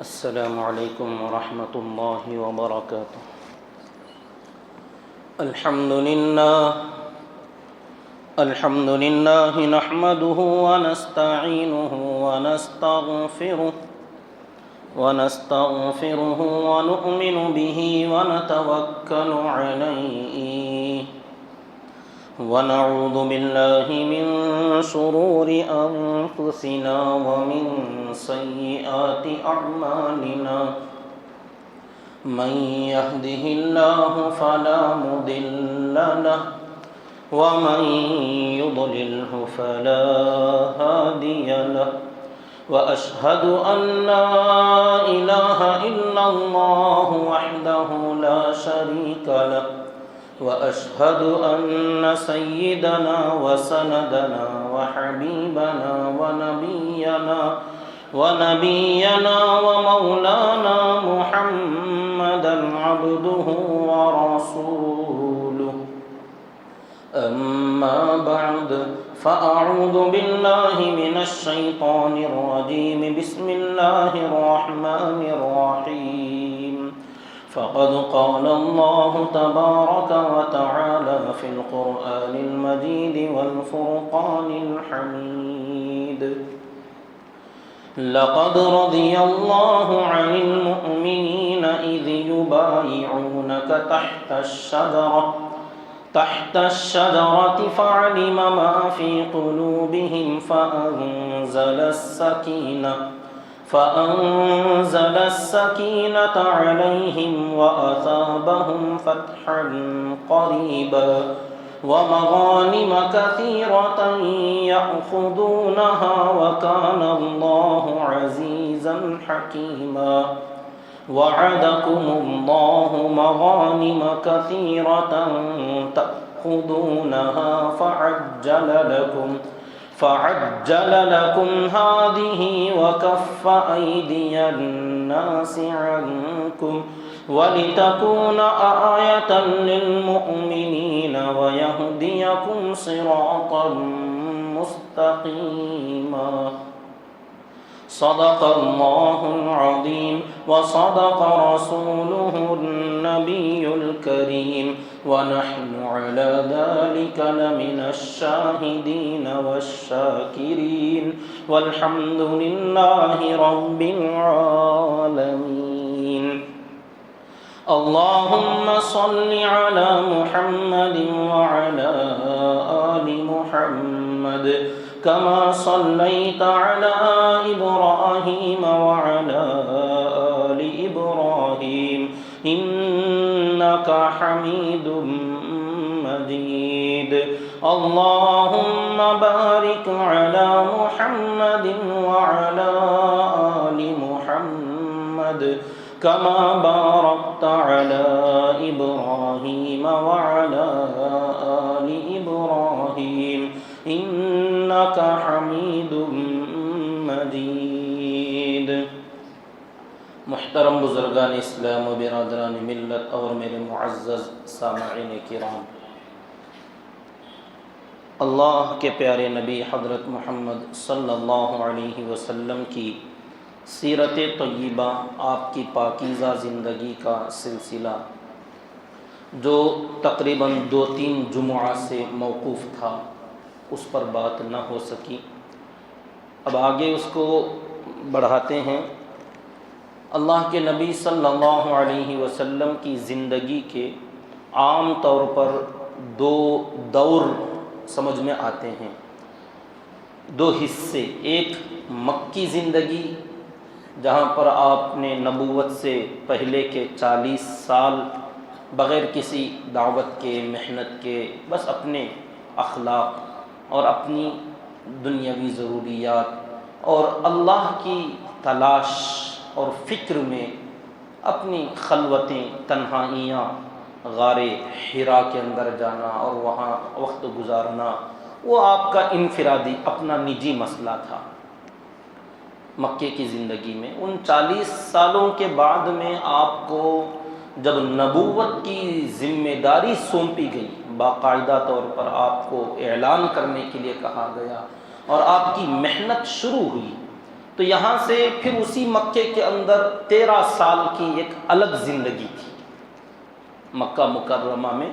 السلام علیکم ورحمۃ اللہ وبرکاتہ۔ الحمد للہ نحمده ونستعینه ونستغفره ونؤمن به ونتوکل علیہ ونعوذ باللہ من شرور انفسنا ومن سیئات اعمالنا من يهده الله فلا مضل له ومن يضلله فلا هادي له وأشهد أن لا إله إلا الله وحده لا شريك له وأشهد أن سيدنا وسندنا وحبيبنا ونبينا ومولانا محمدا عبده ورسوله أما بعد فأعوذ بالله من الشيطان الرجيم بسم الله الرحمن الرحيم فقد قال الله تبارك وتعالى في القرآن المجيد والفرقان الحميد لقد رضي الله عن المؤمنين إذ يبايعونك تحت الشجرة فعلم ما في قلوبهم فأنزل السكينة عليهم وأثابهم فتحا قريبا ومغانم كثيرة يأخذونها وكان الله عزيزا حكيما وعدكم الله مغانم كثيرة تأخذونها فعجل لكم هذه وكف أيدي الناس عنكم ولتكون آية للمؤمنين ويهديكم صراطا مستقيما صدق الله العظيم وصدق رسوله النبي الكريم ونحن على ذلك لمن الشاهدين والشاكرين والحمد لله رب العالمين اللهم صل على محمد وعلى آل محمد كما صليت على إبراهيم وعلى آل إبراهيم إنك حميد مجيد اللهم بارك على محمد وعلى آل محمد كما باركت على إبراهيم وعلى آل إبراهيم إنك حميد مجيد۔ محترم بزرگان اسلام و برادران ملت اور میرے معزز سامعین کرام، اللہ کے پیارے نبی حضرت محمد صلی اللہ علیہ وسلم کی سیرت طیبہ، آپ کی پاکیزہ زندگی کا سلسلہ جو تقریباً 2-3 جمعہ سے موقوف تھا، اس پر بات نہ ہو سکی۔ اب آگے اس کو بڑھاتے ہیں۔ اللہ کے نبی صلی اللہ علیہ وسلم کی زندگی کے عام طور پر 2 دور سمجھ میں آتے ہیں، 2 حصے۔ ایک مکی زندگی، جہاں پر آپ نے نبوت سے پہلے کے 40 سال بغیر کسی دعوت کے، محنت کے، بس اپنے اخلاق اور اپنی دنیاوی ضروریات اور اللہ کی تلاش اور فکر میں اپنی خلوتیں، تنہائیاں، غار حرا کے اندر جانا اور وہاں وقت گزارنا، وہ آپ کا انفرادی اپنا نجی مسئلہ تھا مکے کی زندگی میں۔ ان 40 سالوں کے بعد میں آپ کو جب نبوت کی ذمہ داری سونپی گئی، باقاعدہ طور پر آپ کو اعلان کرنے کے لیے کہا گیا اور آپ کی محنت شروع ہوئی، تو یہاں سے پھر اسی مکے کے اندر 13 سال کی ایک الگ زندگی تھی۔ مکہ مکرمہ میں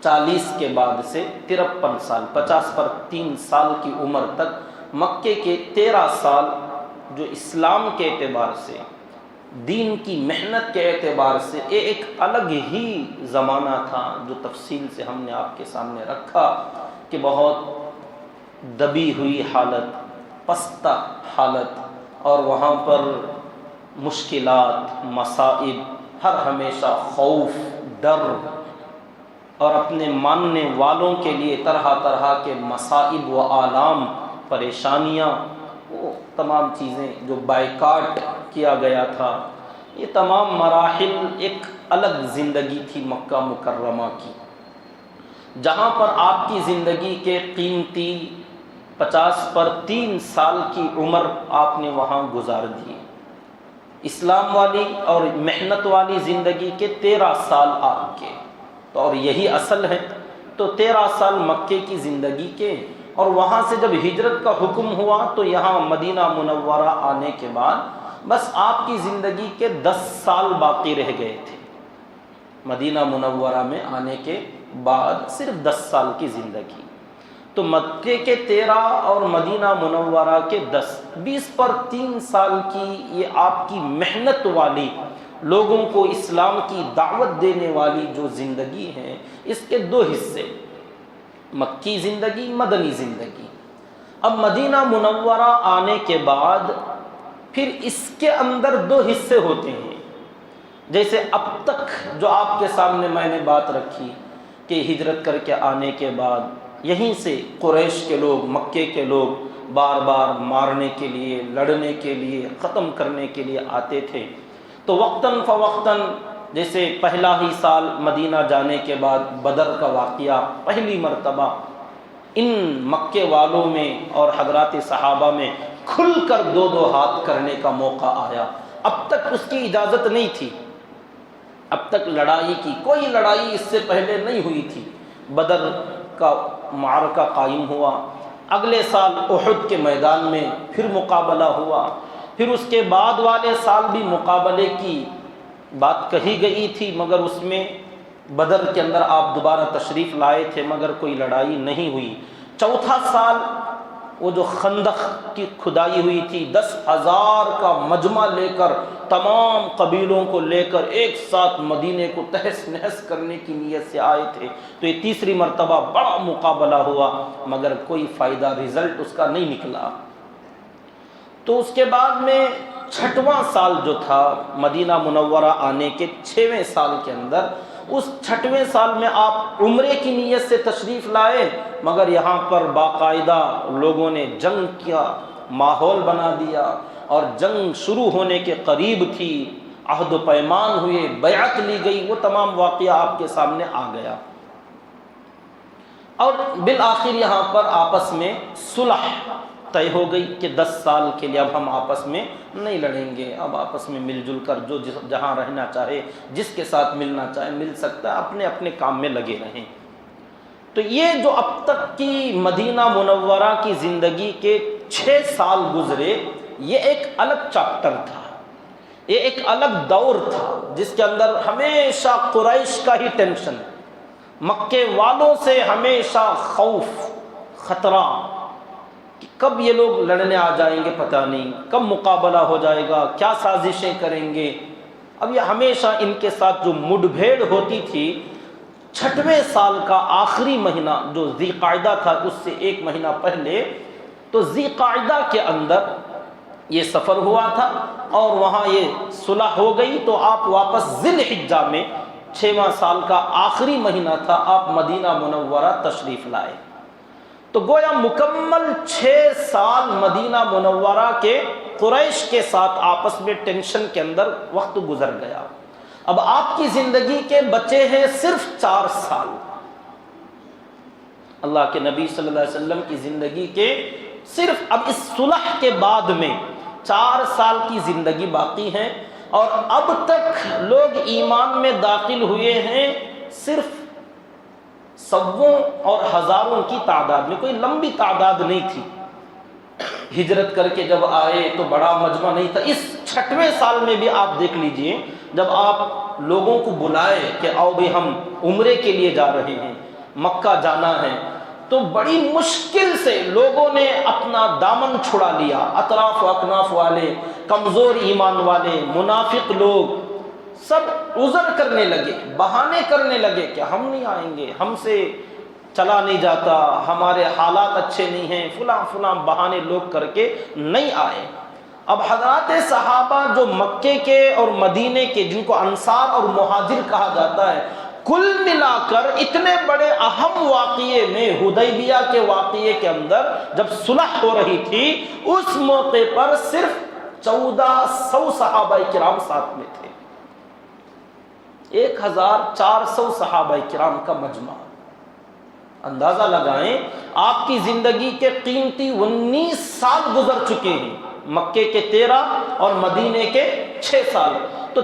40 کے بعد سے 53 سال، 50 پر 3 سال کی عمر تک مکے کے 13 سال جو اسلام کے اعتبار سے، دین کی محنت کے اعتبار سے یہ ایک الگ ہی زمانہ تھا، جو تفصیل سے ہم نے آپ کے سامنے رکھا کہ بہت دبی ہوئی حالت، پستہ حالت، اور وہاں پر مشکلات، مصائب، ہر ہمیشہ خوف، ڈر، اور اپنے ماننے والوں کے لیے طرح طرح کے مصائب و آلام، پریشانیاں، وہ تمام چیزیں جو بائیکاٹ کیا گیا تھا، یہ تمام مراحل ایک الگ زندگی تھی مکہ مکرمہ کی، جہاں پر آپ کی زندگی کے قیمتی 50 پر 3 سال کی عمر آپ نے وہاں گزار دی۔ اسلام والی اور محنت والی زندگی کے 13 سال آپ کے، تو اور یہی اصل ہے، تو 13 سال مکے کی زندگی کے، اور وہاں سے جب ہجرت کا حکم ہوا تو یہاں مدینہ منورہ آنے کے بعد بس آپ کی زندگی کے 10 سال باقی رہ گئے تھے۔ مدینہ منورہ میں آنے کے بعد صرف 10 سال کی زندگی، تو مکے کے 13 اور مدینہ منورہ کے 10، 20 پر 3 سال کی یہ آپ کی محنت والی، لوگوں کو اسلام کی دعوت دینے والی جو زندگی ہے، اس کے 2 حصے، مکی زندگی، مدنی زندگی۔ اب مدینہ منورہ آنے کے بعد پھر اس کے اندر 2 حصے ہوتے ہیں، جیسے اب تک جو آپ کے سامنے میں نے بات رکھی کہ ہجرت کر کے آنے کے بعد یہیں سے قریش کے لوگ، مکے کے لوگ بار بار مارنے کے لیے، لڑنے کے لیے، ختم کرنے کے لیے آتے تھے، تو وقتاً فوقتاً جیسے پہلا ہی سال مدینہ جانے کے بعد بدر کا واقعہ پہلی مرتبہ ان مکے والوں میں اور حضرات صحابہ میں کھل کر 2 ہاتھ کرنے کا موقع آیا۔ اب تک اس کی اجازت نہیں تھی، اب تک لڑائی کی کوئی لڑائی اس سے پہلے نہیں ہوئی تھی۔ بدر کا معرکہ قائم ہوا، اگلے سال احد کے میدان میں پھر مقابلہ ہوا، پھر اس کے بعد والے سال بھی مقابلے کی بات کہی گئی تھی، مگر اس میں بدر کے اندر آپ دوبارہ تشریف لائے تھے مگر کوئی لڑائی نہیں ہوئی۔ چوتھا سال وہ جو خندق کی کھدائی ہوئی تھی، 10,000 کا مجمع لے کر، تمام قبیلوں کو لے کر ایک ساتھ مدینے کو تہس نہس کرنے کی نیت سے آئے تھے، تو یہ تیسری مرتبہ بڑا مقابلہ ہوا مگر کوئی فائدہ، رزلٹ اس کا نہیں نکلا۔ تو اس کے بعد میں 6واں سال جو تھا مدینہ منورہ آنے کے 6ویں سال کے اندر، اس 6ویں سال میں آپ عمرے کی نیت سے تشریف لائے، مگر یہاں پر باقاعدہ لوگوں نے جنگ کا ماحول بنا دیا، اور جنگ شروع ہونے کے قریب تھی، عہد و پیمان ہوئے، بیعت لی گئی، وہ تمام واقعہ آپ کے سامنے آ گیا، اور بالآخر یہاں پر آپس میں صلح طے ہو گئی کہ 10 سال کے لیے اب ہم آپس میں نہیں لڑیں گے، اب آپس میں مل جل کر جو جہاں رہنا چاہے، جس کے ساتھ ملنا چاہے مل سکتا ہے، اپنے اپنے کام میں لگے رہیں۔ تو یہ جو اب تک کی مدینہ منورہ کی زندگی کے 6 سال گزرے، یہ ایک الگ چیپٹر تھا، یہ ایک الگ دور تھا، جس کے اندر ہمیشہ قریش کا ہی ٹینشن، مکے والوں سے ہمیشہ خوف، خطرہ کہ کب یہ لوگ لڑنے آ جائیں گے، پتہ نہیں کب مقابلہ ہو جائے گا، کیا سازشیں کریں گے۔ اب یہ ہمیشہ ان کے ساتھ جو مڈ بھیڑ ہوتی تھی، 6ویں سال کا آخری مہینہ جو ذی قعدہ تھا، اس سے 1 مہینہ پہلے، تو ذی قعدہ کے اندر یہ سفر ہوا تھا اور وہاں یہ صلح ہو گئی، تو آپ واپس ذی الحجہ میں 6واں سال کا آخری مہینہ تھا، آپ مدینہ منورہ تشریف لائے۔ تو گویا مکمل 6 سال مدینہ منورہ کے قریش کے ساتھ آپس میں ٹینشن کے اندر وقت گزر گیا۔ اب آپ کی زندگی کے بچے ہیں صرف 4 سال، اللہ کے نبی صلی اللہ علیہ وسلم کی زندگی کے صرف اب اس صلح کے بعد میں 4 سال کی زندگی باقی ہے، اور اب تک لوگ ایمان میں داخل ہوئے ہیں صرف 100 اور ہزاروں کی تعداد میں، کوئی لمبی تعداد نہیں تھی۔ ہجرت کر کے جب آئے تو بڑا مجمع نہیں تھا. اس 6ویں سال میں بھی آپ دیکھ لیجئے جب آپ لوگوں کو بلائے کہ آؤ بھی ہم عمرے کے لیے جا رہے ہیں, مکہ جانا ہے, تو بڑی مشکل سے لوگوں نے اپنا دامن چھڑا لیا. اطراف و اکناف والے, کمزور ایمان والے, منافق لوگ سب عذر کرنے لگے, بہانے کرنے لگے کہ ہم نہیں آئیں گے, ہم سے چلا نہیں جاتا, ہمارے حالات اچھے نہیں ہیں, فلاں فلاں بہانے لوگ کر کے نہیں آئے. اب حضرات صحابہ جو مکے کے اور مدینے کے, جن کو انصار اور مہاجر کہا جاتا ہے, کل ملا کر اتنے بڑے اہم واقعے میں, حدیبیہ کے واقعے کے اندر جب صلح ہو رہی تھی, اس موقع پر صرف 1400 صحابہ کرام ساتھ میں تھے. 1400 صحابہ کرام کا مجمع. اندازہ لگائیں, آپ کی زندگی کے قیمتی 19 سال گزر چکے ہیں, مکے کے 13 اور مدینے کے 6 سال. تو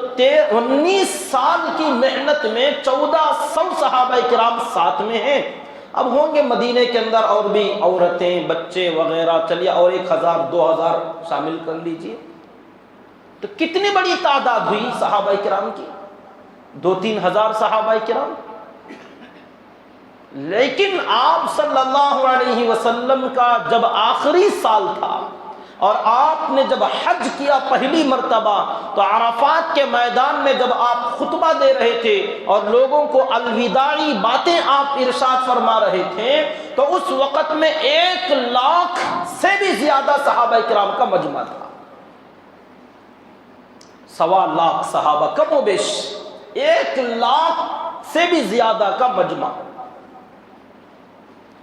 19 سال کی محنت میں 1400 صحابہ کرام ساتھ میں ہیں. اب ہوں گے مدینے کے اندر اور بھی عورتیں, بچے وغیرہ, چلیے اور 1000 2000 شامل کر لیجئے, تو کتنی بڑی تعداد ہوئی صحابہ کرام کی, 2-3 ہزار صحابہ کرام. لیکن آپ صلی اللہ علیہ وسلم کا جب آخری سال تھا اور آپ نے جب حج کیا پہلی مرتبہ, تو عرفات کے میدان میں جب آپ خطبہ دے رہے تھے اور لوگوں کو الوداعی باتیں آپ ارشاد فرما رہے تھے, تو اس وقت میں 1 لاکھ سے بھی زیادہ صحابہ کرام کا مجمع تھا. 1.25 لاکھ صحابہ, کم و بیش 1 لاکھ سے بھی زیادہ کا مجمع.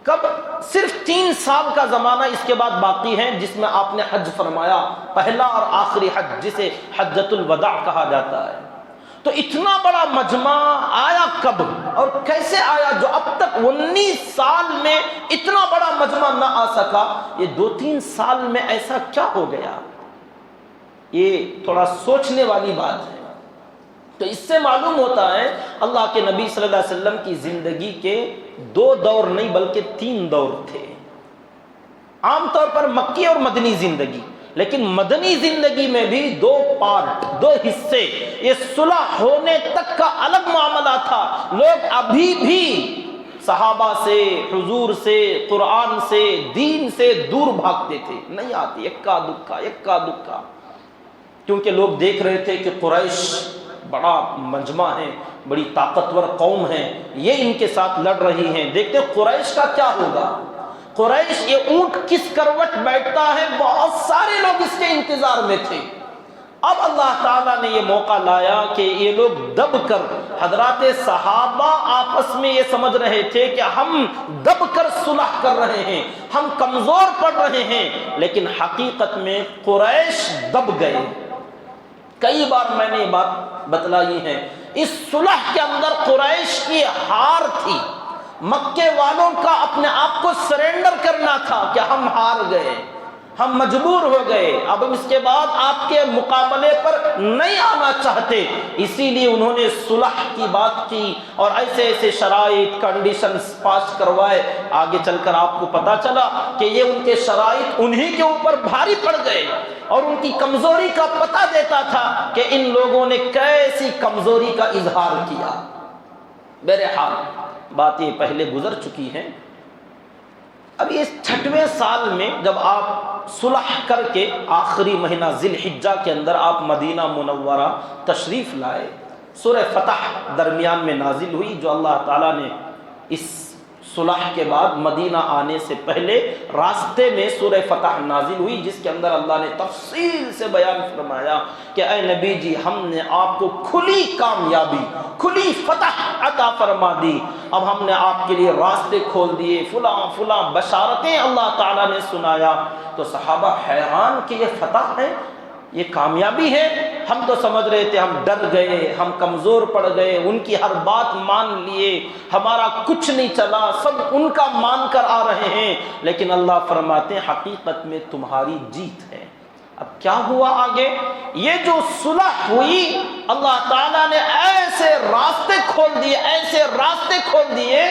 کب؟ صرف 3 سال کا زمانہ اس کے بعد باقی ہے جس میں آپ نے حج فرمایا, پہلا اور آخری حج, جسے حجۃ الوداع کہا جاتا ہے. تو اتنا بڑا مجمع آیا کب اور کیسے آیا, جو اب تک 19 سال میں اتنا بڑا مجمع نہ آ سکا؟ یہ 2-3 سال میں ایسا کیا ہو گیا؟ یہ تھوڑا سوچنے والی بات ہے. تو اس سے معلوم ہوتا ہے اللہ کے نبی صلی اللہ علیہ وسلم کی زندگی کے 2 دور نہیں بلکہ 3 دور تھے. عام طور پر مکی اور مدنی زندگی, لیکن مدنی زندگی میں بھی 2 پارٹ, 2 حصے. یہ صلح ہونے تک کا الگ معاملہ تھا. لوگ ابھی بھی صحابہ سے, حضور سے, قرآن سے, دین سے دور بھاگتے تھے, نہیں آتی, اکا دکا, کیونکہ لوگ دیکھ رہے تھے کہ قریش بڑا مجمع ہے, بڑی طاقتور قوم ہے, یہ ان کے ساتھ لڑ رہی ہیں. دیکھتے قریش کا کیا ہوگا, قریش یہ اونٹ کس کروٹ بیٹھتا ہے, بہت سارے لوگ اس کے انتظار میں تھے. اب اللہ تعالیٰ نے یہ موقع لایا کہ یہ لوگ دب کر, حضرات صحابہ آپس میں یہ سمجھ رہے تھے کہ ہم دب کر صلح کر رہے ہیں, ہم کمزور پڑ رہے ہیں, لیکن حقیقت میں قریش دب گئے. کئی بار میں نے یہ بات بتلائی ہے, اس صلح کے اندر قریش کی ہار تھی. مکے والوں کا اپنے آپ کو سرنڈر کرنا تھا کہ ہم ہار گئے, ہم مجبور ہو گئے, اب اس کے بعد آپ کے مقابلے پر نہیں آنا چاہتے. اسی لیے انہوں نے صلح کی بات کی اور ایسے ایسے شرائط, کنڈیشنز پاس کروائے. آگے چل کر آپ کو پتا چلا کہ یہ ان کے شرائط انہی کے اوپر بھاری پڑ گئے اور ان کی کمزوری کا پتہ دیتا تھا کہ ان لوگوں نے کیسی کمزوری کا اظہار کیا. بہرحال بات یہ پہلے گزر چکی ہے. اب اس 6ویں سال میں جب آپ صلح کر کے آخری مہینہ ذی الحجہ کے اندر آپ مدینہ منورہ تشریف لائے, سورہ فتح درمیان میں نازل ہوئی, جو اللہ تعالیٰ نے اس صلح کے بعد مدینہ آنے سے پہلے راستے میں سورہ فتح نازل ہوئی, جس کے اندر اللہ نے تفصیل سے بیان فرمایا کہ اے نبی جی, ہم نے آپ کو کھلی کامیابی, کھلی فتح عطا فرما دی. اب ہم نے آپ کے لیے راستے کھول دیے, فلاں فلاں بشارتیں اللہ تعالیٰ نے سنایا. تو صحابہ حیران کہ یہ فتح ہے, یہ کامیابی ہے. ہم تو سمجھ رہے تھے ہم ڈر گئے, ہم کمزور پڑ گئے, ان کی ہر بات مان لیے, ہمارا کچھ نہیں چلا, سب ان کا مان کر آ رہے ہیں. لیکن اللہ فرماتے ہیں حقیقت میں تمہاری جیت ہے. اب کیا ہوا آگے؟ یہ جو صلح ہوئی, اللہ تعالیٰ نے ایسے راستے کھول دیے, ایسے راستے کھول دیے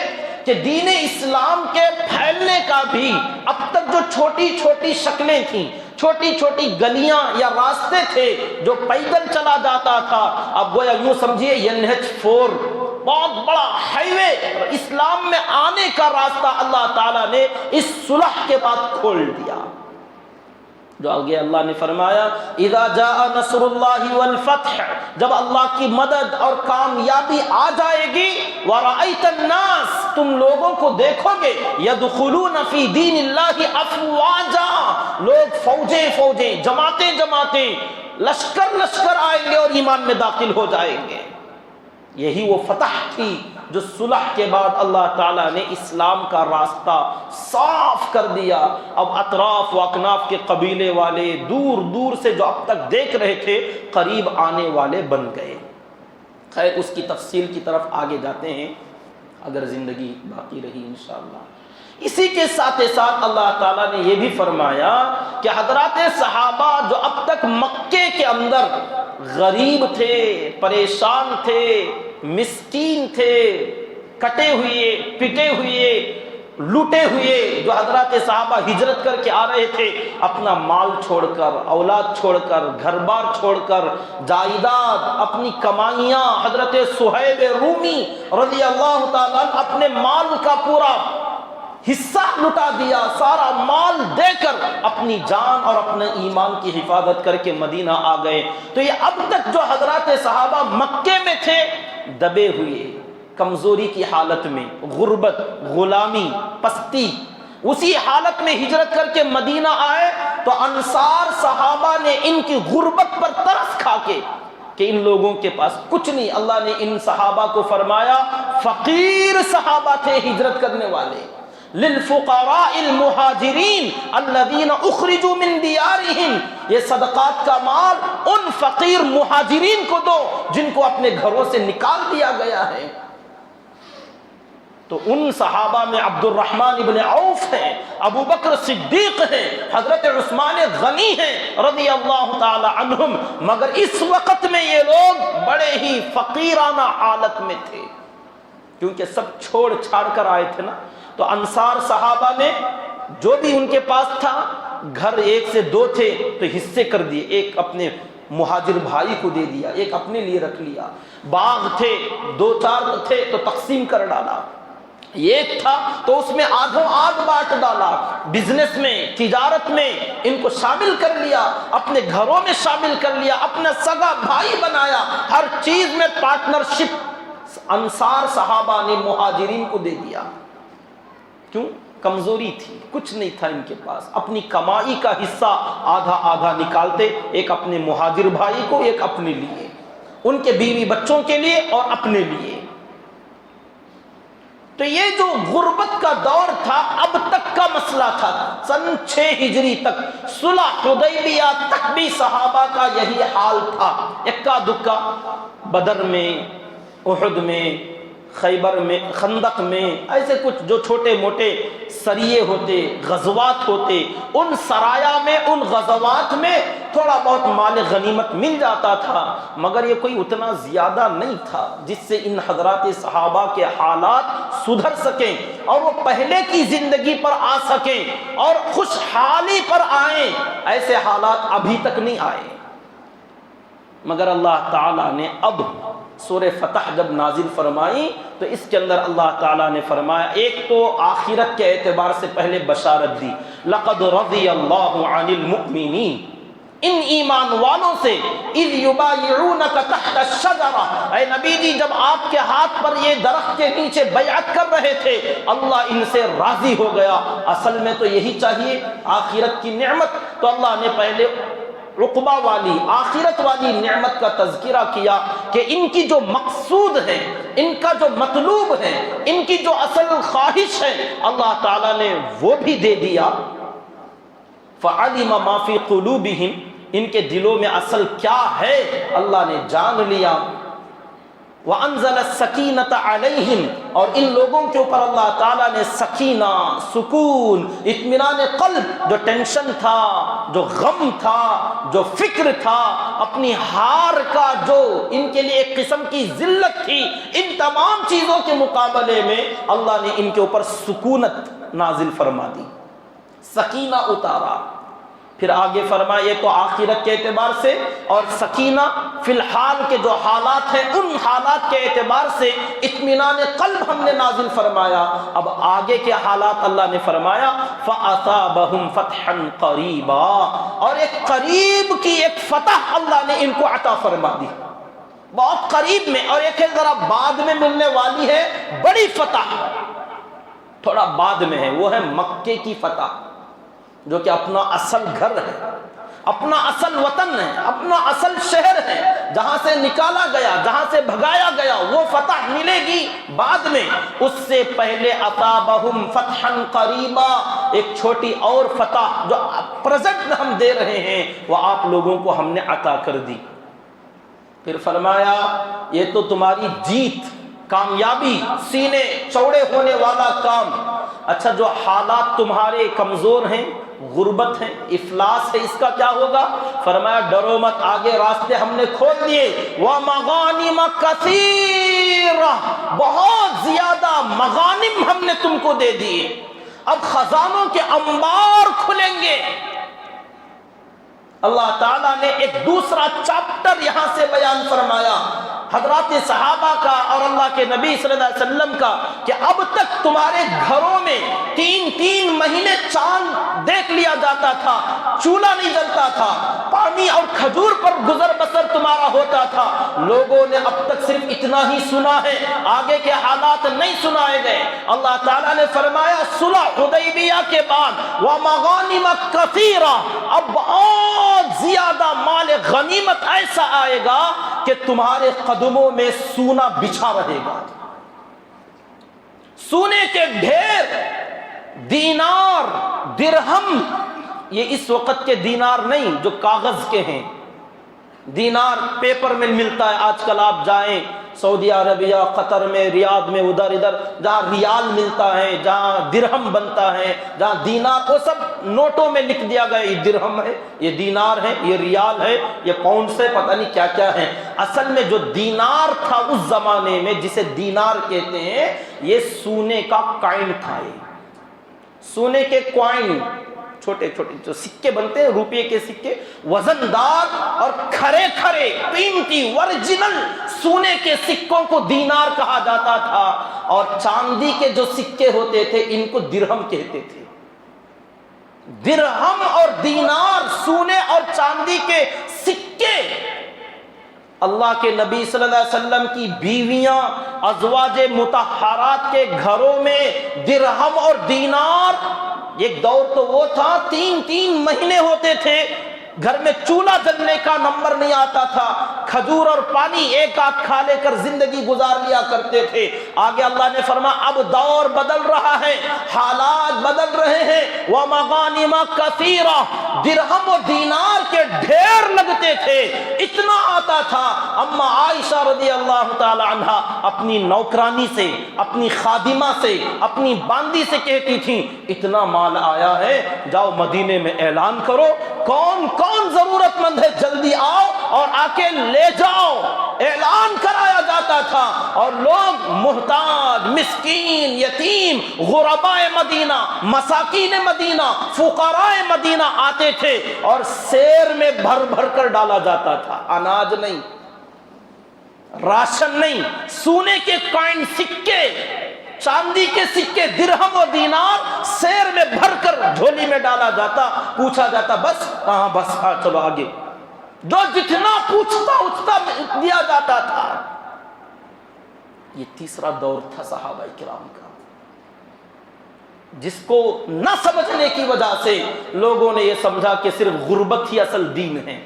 کہ دین اسلام کے پھیلنے کا بھی اب تک جو چھوٹی چھوٹی شکلیں تھیں، چھوٹی چھوٹی گلیاں یا راستے تھے جو پیدل چلا جاتا تھا، اب گویا یوں سمجھیے NH4 بہت بڑا ہائی وے اسلام میں آنے کا راستہ اللہ تعالیٰ نے اس صلح کے بعد کھول دیا۔ جو آگے اللہ نے فرمایا اذا جاء نصر اللہ والفتح، جب اللہ کی مدد اور کامیابی آ جائے گی، ورأیت الناس، تم لوگوں کو دیکھو گے، یدخلون فی دین اللہ افواجا، لوگ فوجیں فوجیں، جماعتیں جماعتیں، لشکر لشکر آئیں گے اور ایمان میں داخل ہو جائیں گے۔ یہی وہ فتح تھی جو صلح کے بعد اللہ تعالیٰ نے اسلام کا راستہ صاف کر دیا۔ اب اطراف و اکناف کے قبیلے والے دور دور سے جو اب تک دیکھ رہے تھے قریب آنے والے بن گئے۔ خیر اس کی تفصیل کی طرف آگے جاتے ہیں اگر زندگی باقی رہی انشاءاللہ۔ اسی کے ساتھ ساتھ اللہ تعالیٰ نے یہ بھی فرمایا کہ حضرات صحابہ جو اب تک مکے کے اندر غریب تھے، پریشان تھے، مسکین تھے، کٹے ہوئے، پٹے ہوئے، لوٹے ہوئے، جو حضرات صحابہ ہجرت کر کے آ رہے تھے اپنا مال چھوڑ کر، اولاد چھوڑ کر، گھر بار چھوڑ کر، جائیداد، اپنی کمائیاں، حضرت صہیب رومی رضی اللہ تعالیٰ اپنے مال کا پورا حصہ لٹا دیا، سارا مال دے کر اپنی جان اور اپنے ایمان کی حفاظت کر کے مدینہ آ گئے۔ تو یہ اب تک جو حضرات صحابہ مکے میں تھے دبے ہوئے، کمزوری کی حالت میں، غربت، غلامی، پستی، اسی حالت میں ہجرت کر کے مدینہ آئے تو انصار صحابہ نے ان کی غربت پر ترس کھا کے کہ ان لوگوں کے پاس کچھ نہیں، اللہ نے ان صحابہ کو فرمایا فقیر صحابہ تھے ہجرت کرنے والے، للفقراء المہاجرین الذین اخرجوا من دیارہم، یہ صدقات کا مال ان فقیر مہاجرین کو دو جن کو اپنے گھروں سے نکال دیا گیا ہے۔ تو ان صحابہ میں عبد الرحمن ابن عوف ہیں، ابو بکر صدیق ہیں، حضرت عثمان غنی ہیں رضی اللہ تعالی عنہم، مگر اس وقت میں یہ لوگ بڑے ہی فقیرانہ حالت میں تھے کیونکہ سب چھوڑ چھاڑ کر آئے تھے نا۔ تو انصار صحابہ نے جو بھی ان کے پاس تھا، گھر ایک سے دو تھے تو حصے کر دیے، ایک اپنے مہاجر بھائی کو دے دیا، ایک اپنے لیے رکھ لیا، باغ تھے دو چار تھے تو تقسیم کر ڈالا، ایک تھا تو اس میں آدھوں آدھ بانٹ ڈالا، بزنس میں، تجارت میں ان کو شامل کر لیا، اپنے گھروں میں شامل کر لیا، اپنا سگا بھائی بنایا، ہر چیز میں پارٹنرشپ انصار صحابہ نے مہاجرین کو دے دیا۔ کیوں؟ کمزوری تھی، کچھ نہیں تھا ان کے پاس، اپنی کمائی کا حصہ آدھا آدھا نکالتے، ایک اپنے مہاجر بھائی کو، ایک اپنے لیے، ان کے بیوی بچوں کے لیے اور اپنے لیے۔ تو یہ جو غربت کا دور تھا اب تک کا مسئلہ تھا، سن 6 ہجری تک، صلح حدیبیہ تک بھی صحابہ کا یہی حال تھا۔ اکا دکا بدر میں، احد میں، خیبر میں، خندق میں، ایسے کچھ جو چھوٹے موٹے سریے ہوتے، غزوات ہوتے، ان سرایا میں، ان غزوات میں تھوڑا بہت مال غنیمت مل جاتا تھا، مگر یہ کوئی اتنا زیادہ نہیں تھا جس سے ان حضرات صحابہ کے حالات سدھر سکیں اور وہ پہلے کی زندگی پر آ سکیں اور خوشحالی پر آئیں۔ ایسے حالات ابھی تک نہیں آئے، مگر اللہ تعالیٰ نے اب سورہ فتح جب نازل فرمائی تو اس کے اندر اللہ تعالیٰ نے فرمایا، ایک تو آخرت کے اعتبار سے پہلے بشارت دی، لقد رضی اللہ عن المؤمنین، ان ایمان والوں سے، اذ یبایعونک تحت الشجرہ، اے نبی جی جب آپ کے ہاتھ پر یہ درخت کے نیچے بیعت کر رہے تھے اللہ ان سے راضی ہو گیا۔ اصل میں تو یہی چاہیے، آخرت کی نعمت، تو اللہ نے پہلے عقبہ والی، آخرت والی نعمت کا تذکرہ کیا کہ ان کی جو مقصود ہے، ان کا جو مطلوب ہے، ان کی جو اصل خواہش ہے اللہ تعالیٰ نے وہ بھی دے دیا۔ فعلم ما فی قلوبہم، ان کے دلوں میں اصل کیا ہے اللہ نے جان لیا۔ وَأَنزَلَ السَّكِينَةَ عَلَيْهِمْ، اور ان لوگوں کے اوپر اللہ تعالیٰ نے سکینہ، سکون، اطمینان قلب، جو ٹینشن تھا، جو غم تھا، جو فکر تھا، اپنی ہار کا جو ان کے لیے ایک قسم کی ذلت تھی، ان تمام چیزوں کے مقابلے میں اللہ نے ان کے اوپر سکونت نازل فرما دی، سکینہ اتارا۔ پھر آگے فرمایا یہ تو آخرت کے اعتبار سے، اور سکینہ فی الحال کے جو حالات ہیں ان حالات کے اعتبار سے اطمینان قلب ہم نے نازل فرمایا۔ اب آگے کے حالات اللہ نے فرمایا فَأَصَابَهُمْ فَتْحًا قَرِيبًا، اور ایک قریب کی ایک فتح اللہ نے ان کو عطا فرما دی، بہت قریب میں، اور ایک ہے ذرا بعد میں ملنے والی ہے بڑی فتح، تھوڑا بعد میں ہے، وہ ہے مکے کی فتح، جو کہ اپنا اصل گھر ہے، اپنا اصل وطن ہے، اپنا اصل شہر ہے، جہاں سے نکالا گیا، جہاں سے بھگایا گیا، وہ فتح ملے گی بعد میں۔ اس سے پہلے اصابہم فتحا قریبا، ایک چھوٹی اور فتح جو پریزنٹ میں ہم دے رہے ہیں وہ آپ لوگوں کو ہم نے عطا کر دی۔ پھر فرمایا یہ تو تمہاری جیت، کامیابی، سینے چوڑے ہونے والا کام۔ اچھا جو حالات تمہارے کمزور ہیں، غربت ہے، افلاس ہے، اس کا کیا ہوگا؟ فرمایا ڈرو مت، آگے راستے ہم نے کھول دیے، وَمَغَانِمَ كَثِيرًا، بہت زیادہ مغانم ہم نے تم کو دے دیے، اب خزانوں کے انبار کھلیں گے۔ اللہ تعالیٰ نے ایک دوسرا چیپٹر یہاں سے بیان فرمایا حضرات صحابہ کا اور اللہ کے نبی صلی اللہ علیہ وسلم کا، کہ اب تک تمہارے گھروں میں 3 مہینے چاند دیکھ لیا جاتا تھا، چولہا نہیں جلتا تھا، پانی اور کھجور پر گزر بسر تمہارا ہوتا تھا۔ لوگوں نے اب تک صرف اتنا ہی سنا ہے، آگے کے حالات نہیں سنائے گئے۔ اللہ تعالیٰ نے فرمایا صلح حدیبیہ کے بعد وَمَغَانِمَ كَثِيرًا، اب بہت زیادہ مال غنیمت ایسا آئے گا کہ تمہارے قدموں میں سونا بچھا رہے گا، سونے کے ڈھیر، دینار، درہم، یہ اس وقت کے دینار نہیں جو کاغذ کے ہیں، دینار پیپر میں ملتا ہے، آج کل آپ جائیں سعودی عربیہ، قطر میں، ریاض میں، ادھر ادھر جہاں ریال ملتا ہے، جہاں درہم بنتا ہے، جہاں دینار، وہ سب نوٹوں میں لکھ دیا گیا یہ درہم ہے، یہ دینار ہے، یہ ریال ہے، یہ پاؤنڈ سے پتہ نہیں کیا کیا ہے۔ اصل میں جو دینار تھا اس زمانے میں، جسے دینار کہتے ہیں، یہ سونے کا کائن تھا، سونے کے کوائن، چھوٹے چھوٹے جو سکے بنتے ہیں، روپے کے سکے، وزندار اور کھرے کھرے قیمتی ورجنل سونے کے سکوں کو دینار کہا جاتا تھا، اور چاندی کے جو سکے ہوتے تھے ان کو درہم کہتے تھے۔ درہم اور دینار، سونے اور چاندی کے سکے، اللہ کے نبی صلی اللہ علیہ وسلم کی بیویاں ازواج مطہرات کے گھروں میں درہم اور دینار، ایک دور تو وہ تھا 3 مہینے ہوتے تھے، گھر میں چولہا جلنے کا نمبر نہیں آتا تھا، کھجور اور پانی ایک آدھ کھا لے کر زندگی گزار لیا کرتے تھے۔ آگے اللہ نے فرمایا اب دور بدل رہا ہے، حالات بدل رہے ہیں، وَمَغَانِمَ كَثِيرًا، درہم و دینار کے ڈھیر لگتے تھے، اتنا آتا تھا۔ اما عائشہ رضی اللہ تعالی عنہا اپنی نوکرانی سے، اپنی خادمہ سے، اپنی باندی سے کہتی تھیں اتنا مال آیا ہے، جاؤ مدینے میں اعلان کرو، کون کون ضرورت مند ہے جلدی آؤ اور آ کے لے جاؤ۔ اعلان کرایا جاتا تھا، اور لوگ محتاج، مسکین، یتیم، غرباء مدینہ، مساکین مدینہ، فقراء مدینہ آتے تھے، اور سیر میں بھر بھر کر ڈالا جاتا تھا، اناج نہیں، راشن نہیں، سونے کے کائن، سکے، چاندی کے سکے، درہم و دینار سیر میں بھر کر جھولی میں ڈالا جاتا، پوچھا جاتا بس کہاں، بس ہاں چلو آگے، جو جتنا پوچھتا اتنا دیا جاتا تھا۔ یہ تیسرا دور تھا صحابہ کرام کا، جس کو نہ سمجھنے کی وجہ سے لوگوں نے یہ سمجھا کہ صرف غربت ہی اصل دین ہے۔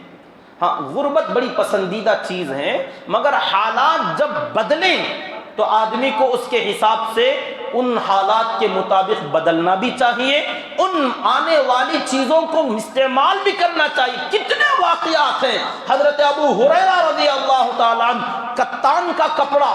ہاں غربت بڑی پسندیدہ چیز ہے، مگر حالات جب بدلیں تو آدمی کو اس کے حساب سے ان حالات کے مطابق بدلنا بھی چاہیے، ان آنے والی چیزوں کو استعمال بھی کرنا چاہیے۔ کتنے واقعات ہیں، حضرت ابو ہریرہ رضی اللہ تعالیٰ عنہ کتان کا کپڑا،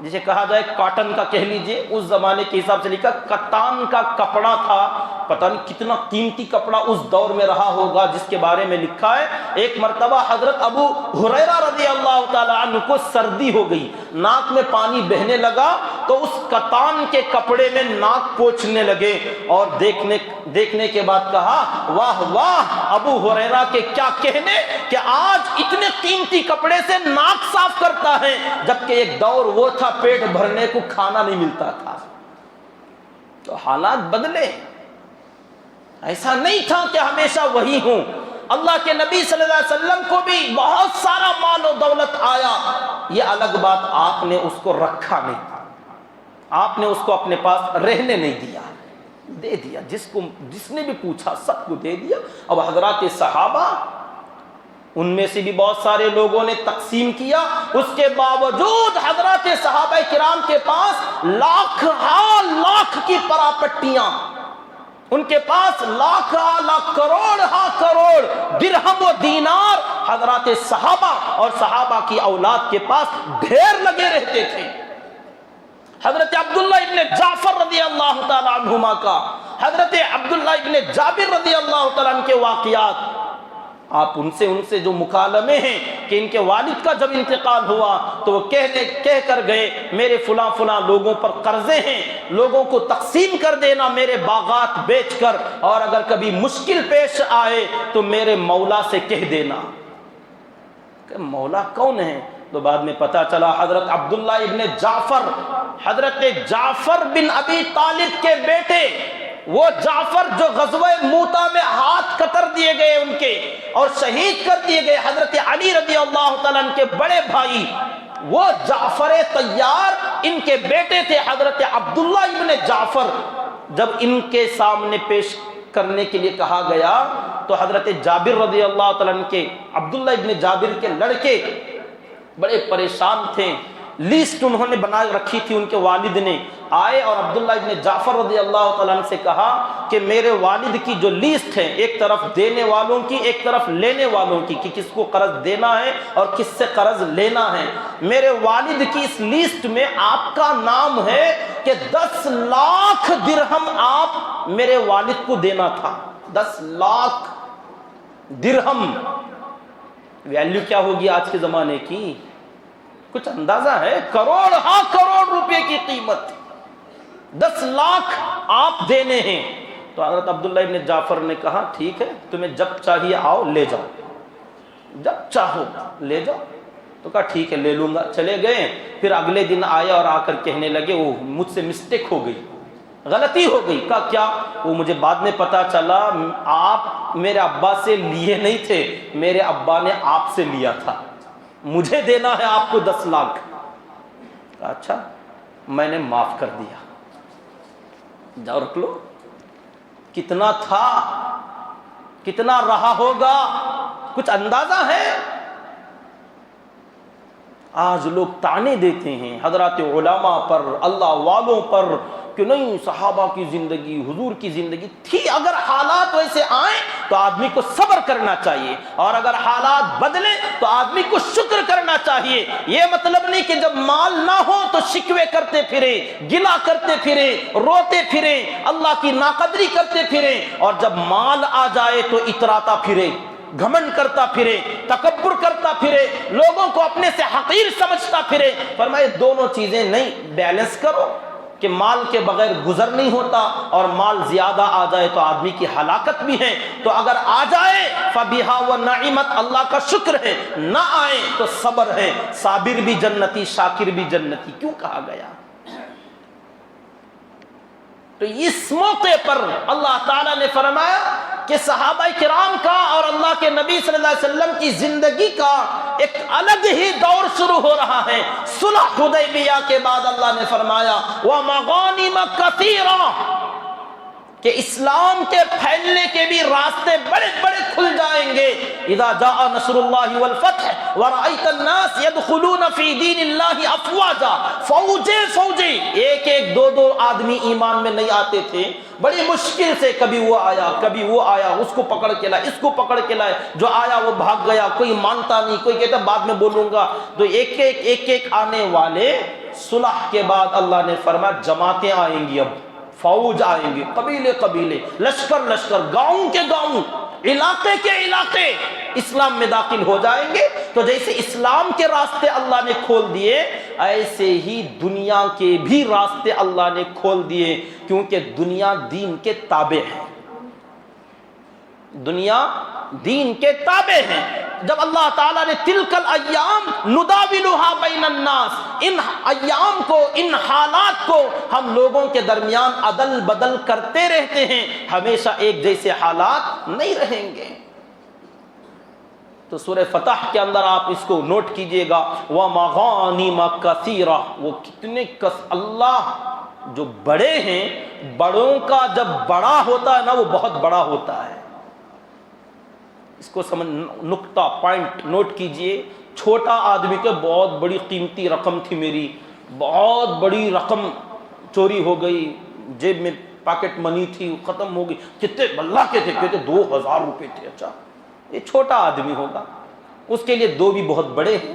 جسے کہا جائے کاٹن کا کہہ لیجئے، اس زمانے کے حساب سے لکھا کتان کا کپڑا تھا، پتہ نہیں کتنا قیمتی کپڑا اس دور میں رہا ہوگا، جس کے بارے میں لکھا ہے ایک مرتبہ حضرت ابو ہریرہ رضی اللہ تعالی عنہ کو سردی ہو گئی، ناک میں پانی بہنے لگا تو اس کتان کے کپڑے میں ناک پوچھنے لگے، اور دیکھنے کے بعد کہا واہ واہ ابو ہریرہ کے کیا کہنے کہ آج اتنے قیمتی کپڑے سے ناک صاف کرتا ہے، جبکہ ایک دور وہ تھا پیٹ بھرنے کو کھانا نہیں ملتا تھا۔ تو حالات بدلے، ایسا نہیں تھا کہ ہمیشہ وہی ہوں۔ اللہ کے نبی صلی اللہ علیہ وسلم کو بھی بہت سارا مال و دولت آیا، یہ الگ بات، آپ نے اس کو رکھا نہیں، آپ نے اس کو اپنے پاس رہنے نہیں دیا، دے دیا، جس نے بھی پوچھا سب کو دے دیا۔ اب حضرات صحابہ، ان میں سے بھی بہت سارے لوگوں نے تقسیم کیا، اس کے باوجود حضرات صحابہ کرام کے پاس لاکھ لاکھ کی پراپٹیاں، ان کے پاس لاکھ کروڑ درہم و دینار حضرات صحابہ اور صحابہ کی اولاد کے پاس ڈھیر لگے رہتے تھے۔ حضرت عبداللہ ابن جعفر رضی اللہ تعالی عنہما کا، حضرت عبداللہ ابن جابر رضی اللہ تعالی عنہ کے واقعات، آپ ان سے جو مکالمے ہیں کہ ان کے والد کا جب انتقال ہوا تو وہ کہہ کر گئے میرے فلاں لوگوں پر قرضے ہیں، لوگوں کو تقسیم کر دینا میرے باغات بیچ کر، اور اگر کبھی مشکل پیش آئے تو میرے مولا سے کہہ دینا۔ کہ مولا کون ہے؟ تو بعد میں پتا چلا حضرت عبداللہ ابن جعفر، حضرت جعفر بن ابی طالب کے بیٹے، وہ جعفر جو غزوہ موتا میں ہاتھ کتر دیے گئے ان کے اور شہید کر دیے گئے، حضرت علی رضی اللہ تعالیٰ عنہ کے بڑے بھائی، وہ جعفر طیار ان کے بیٹے تھے حضرت عبداللہ ابن جعفر۔ جب ان کے سامنے پیش کرنے کے لیے کہا گیا تو حضرت جابر رضی اللہ تعالیٰ عنہ کے، عبداللہ ابن جابر کے لڑکے بڑے پریشان تھے، لیسٹ انہوں نے بنا رکھی تھی ان کے والد نے، آئے اور عبداللہ ابن جعفر رضی اللہ تعالیٰ عنہ سے کہا کہ میرے والد کی جو لیسٹ ہے، ایک طرف دینے والوں کی ایک طرف لینے والوں کی، کہ کس کو قرض دینا ہے اور کس سے قرض لینا ہے، میرے والد کی اس لیسٹ میں آپ کا نام ہے کہ 10 لاکھ درہم آپ میرے والد کو دینا تھا۔ 10 لاکھ درہم، ویلیو کیا ہوگی آج کے زمانے کی؟ کچھ اندازہ ہے؟ کروڑ روپے کی قیمت، 10 لاکھ آپ دینے ہیں۔ تو حضرت عبداللہ ابن جعفر نے کہا ٹھیک ہے، تمہیں جب چاہیے آؤ لے جاؤ، جب چاہو لے جاؤ۔ تو کہا ٹھیک ہے لے لوں گا، چلے گئے۔ پھر اگلے دن آئے اور آ کر کہنے لگے وہ مجھ سے مسٹیک ہو گئی، غلطی ہو گئی۔ کہا کیا؟ وہ مجھے بعد میں پتا چلا آپ میرے ابا سے لیے نہیں تھے، میرے ابا نے آپ سے لیا تھا، مجھے دینا ہے آپ کو 10 لاکھ۔ اچھا میں نے معاف کر دیا، جاؤ رکھ لو۔ کتنا تھا، کتنا رہا ہوگا، کچھ اندازہ ہے؟ آج لوگ طعنے دیتے ہیں حضرات علماء پر، اللہ والوں پر، کہ نہیں صحابہ کی زندگی، حضور کی زندگی تھی۔ اگر حالات ویسے آئیں تو آدمی کو صبر کرنا چاہیے، اور اگر حالات بدلیں تو آدمی کو شکر کرنا چاہیے۔ یہ مطلب نہیں کہ جب مال نہ ہو تو شکوے کرتے پھرے، گلا کرتے پھرے، روتے پھرے، اللہ کی ناقدری کرتے پھرے، اور جب مال آ جائے تو اتراتا پھرے، گھمنڈ کرتا پھرے، تکبر کرتا پھرے، لوگوں کو اپنے سے حقیر سمجھتا پھرے۔ فرمائے دونوں چیزیں نہیں، بیلنس کرو، کہ مال کے بغیر گزر نہیں ہوتا، اور مال زیادہ آ جائے تو آدمی کی ہلاکت بھی ہے۔ تو اگر آ جائے فبیہا و نعمت، اللہ کا شکر ہے، نہ آئے تو صبر ہے۔ صابر بھی جنتی، شاکر بھی جنتی کیوں کہا گیا؟ تو اس موقع پر اللہ تعالیٰ نے فرمایا کہ صحابہ کرام کا اور اللہ کے نبی صلی اللہ علیہ وسلم کی زندگی کا ایک الگ ہی دور شروع ہو رہا ہے۔ صلح حدیبیہ کے بعد اللہ نے فرمایا وَمَغَانِمَ كَثِيرًا، کہ اسلام کے پھیلنے کے بھی راستے بڑے بڑے کھل جائیں گے. اذا جاء نصر اللہ والفتح ورأیت الناس يدخلون فی دین اللہ افواجا. فوجیں ایک ایک دو دو آدمی ایمان میں نہیں آتے تھے، بڑی مشکل سے کبھی وہ آیا کبھی وہ آیا، اس کو پکڑ کے لائے اس کو پکڑ کے لائے، جو آیا وہ بھاگ گیا، کوئی مانتا نہیں، کوئی کہتا بعد میں بولوں گا. تو ایک ایک آنے والے صلح کے بعد اللہ نے فرمایا جماعتیں آئیں گی، اب فوج آئیں گے، قبیلے، لشکر، گاؤں کے گاؤں، علاقے کے علاقے اسلام میں داخل ہو جائیں گے. تو جیسے اسلام کے راستے اللہ نے کھول دیے، ایسے ہی دنیا کے بھی راستے اللہ نے کھول دیے، کیونکہ دنیا دین کے تابع ہے. دنیا دین کے تابع ہیں. جب اللہ تعالیٰ نے تلک الایام نداولها بین الناس، ان ایام کو، ان حالات کو ہم لوگوں کے درمیان عدل بدل کرتے رہتے ہیں، ہمیشہ ایک جیسے حالات نہیں رہیں گے. تو سورہ فتح کے اندر آپ اس کو نوٹ کیجئے گا، وَمَغَانِمَ كَثِيرَةً، وہ کتنے اللہ جو بڑے ہیں، بڑوں کا جب بڑا ہوتا ہے نا وہ بہت بڑا ہوتا ہے. اس کو سمجھ، نقطہ پوائنٹ نوٹ کیجئے. چھوٹا آدمی کے بہت بڑی قیمتی رقم تھی، میری بہت بڑی رقم چوری ہو گئی، جیب میں پاکٹ منی تھی ختم ہو گئی، کتنے اللہ کے تھے، کہتے 2000 روپے تھے. اچھا یہ چھوٹا آدمی ہوگا، اس کے لیے دو بھی بہت بڑے ہیں.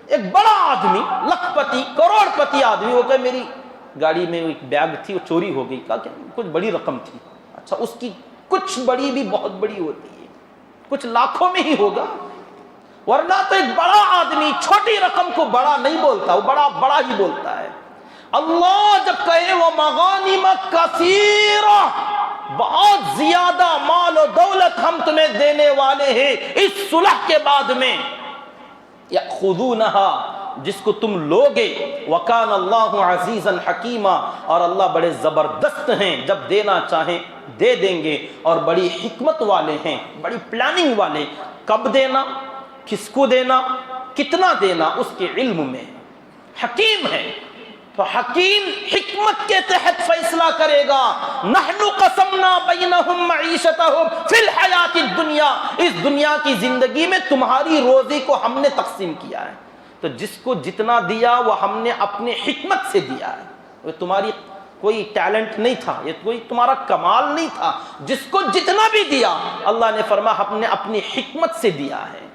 ایک بڑا آدمی، لکھ پتی کروڑ پتی آدمی، وہ کہ میری گاڑی میں ایک بیگ تھی وہ چوری ہو گئی، کہا کہ کچھ بڑی رقم تھی. اچھا اس کی کچھ بڑی بھی بہت بڑی ہوتی ہے، کچھ لاکھوں میں ہی ہوگا. ورنہ تو ایک بڑا آدمی چھوٹی رقم کو بڑا نہیں بولتا، وہ بڑا ہی بولتا ہے. اللہ جب کہے وہ مغانم کثیرہ، بہت زیادہ مال و دولت ہم تمہیں دینے والے ہیں اس صلح کے بعد میں، یأخذونہا، جس کو تم لوگے، وکان اللہ عزیزا حکیما، اور اللہ بڑے زبردست ہیں، جب دینا چاہیں دے دیں گے، اور بڑی حکمت والے ہیں، بڑی پلاننگ والے. کب دینا، کس کو دینا، کتنا دینا، اس کے علم میں حکیم ہے. تو حکیم حکمت کے تحت فیصلہ کرے گا. نحن قسمنا بینہم معیشتہم فی الحیات الدنیا، اس دنیا کی زندگی میں تمہاری روزی کو ہم نے تقسیم کیا ہے. تو جس کو جتنا دیا وہ ہم نے اپنے حکمت سے دیا ہے. وہ تمہاری کوئی ٹیلنٹ نہیں تھا، یہ کوئی تمہارا کمال نہیں تھا. جس کو جتنا بھی دیا اللہ نے فرمایا ہم نے اپنی حکمت سے دیا ہے.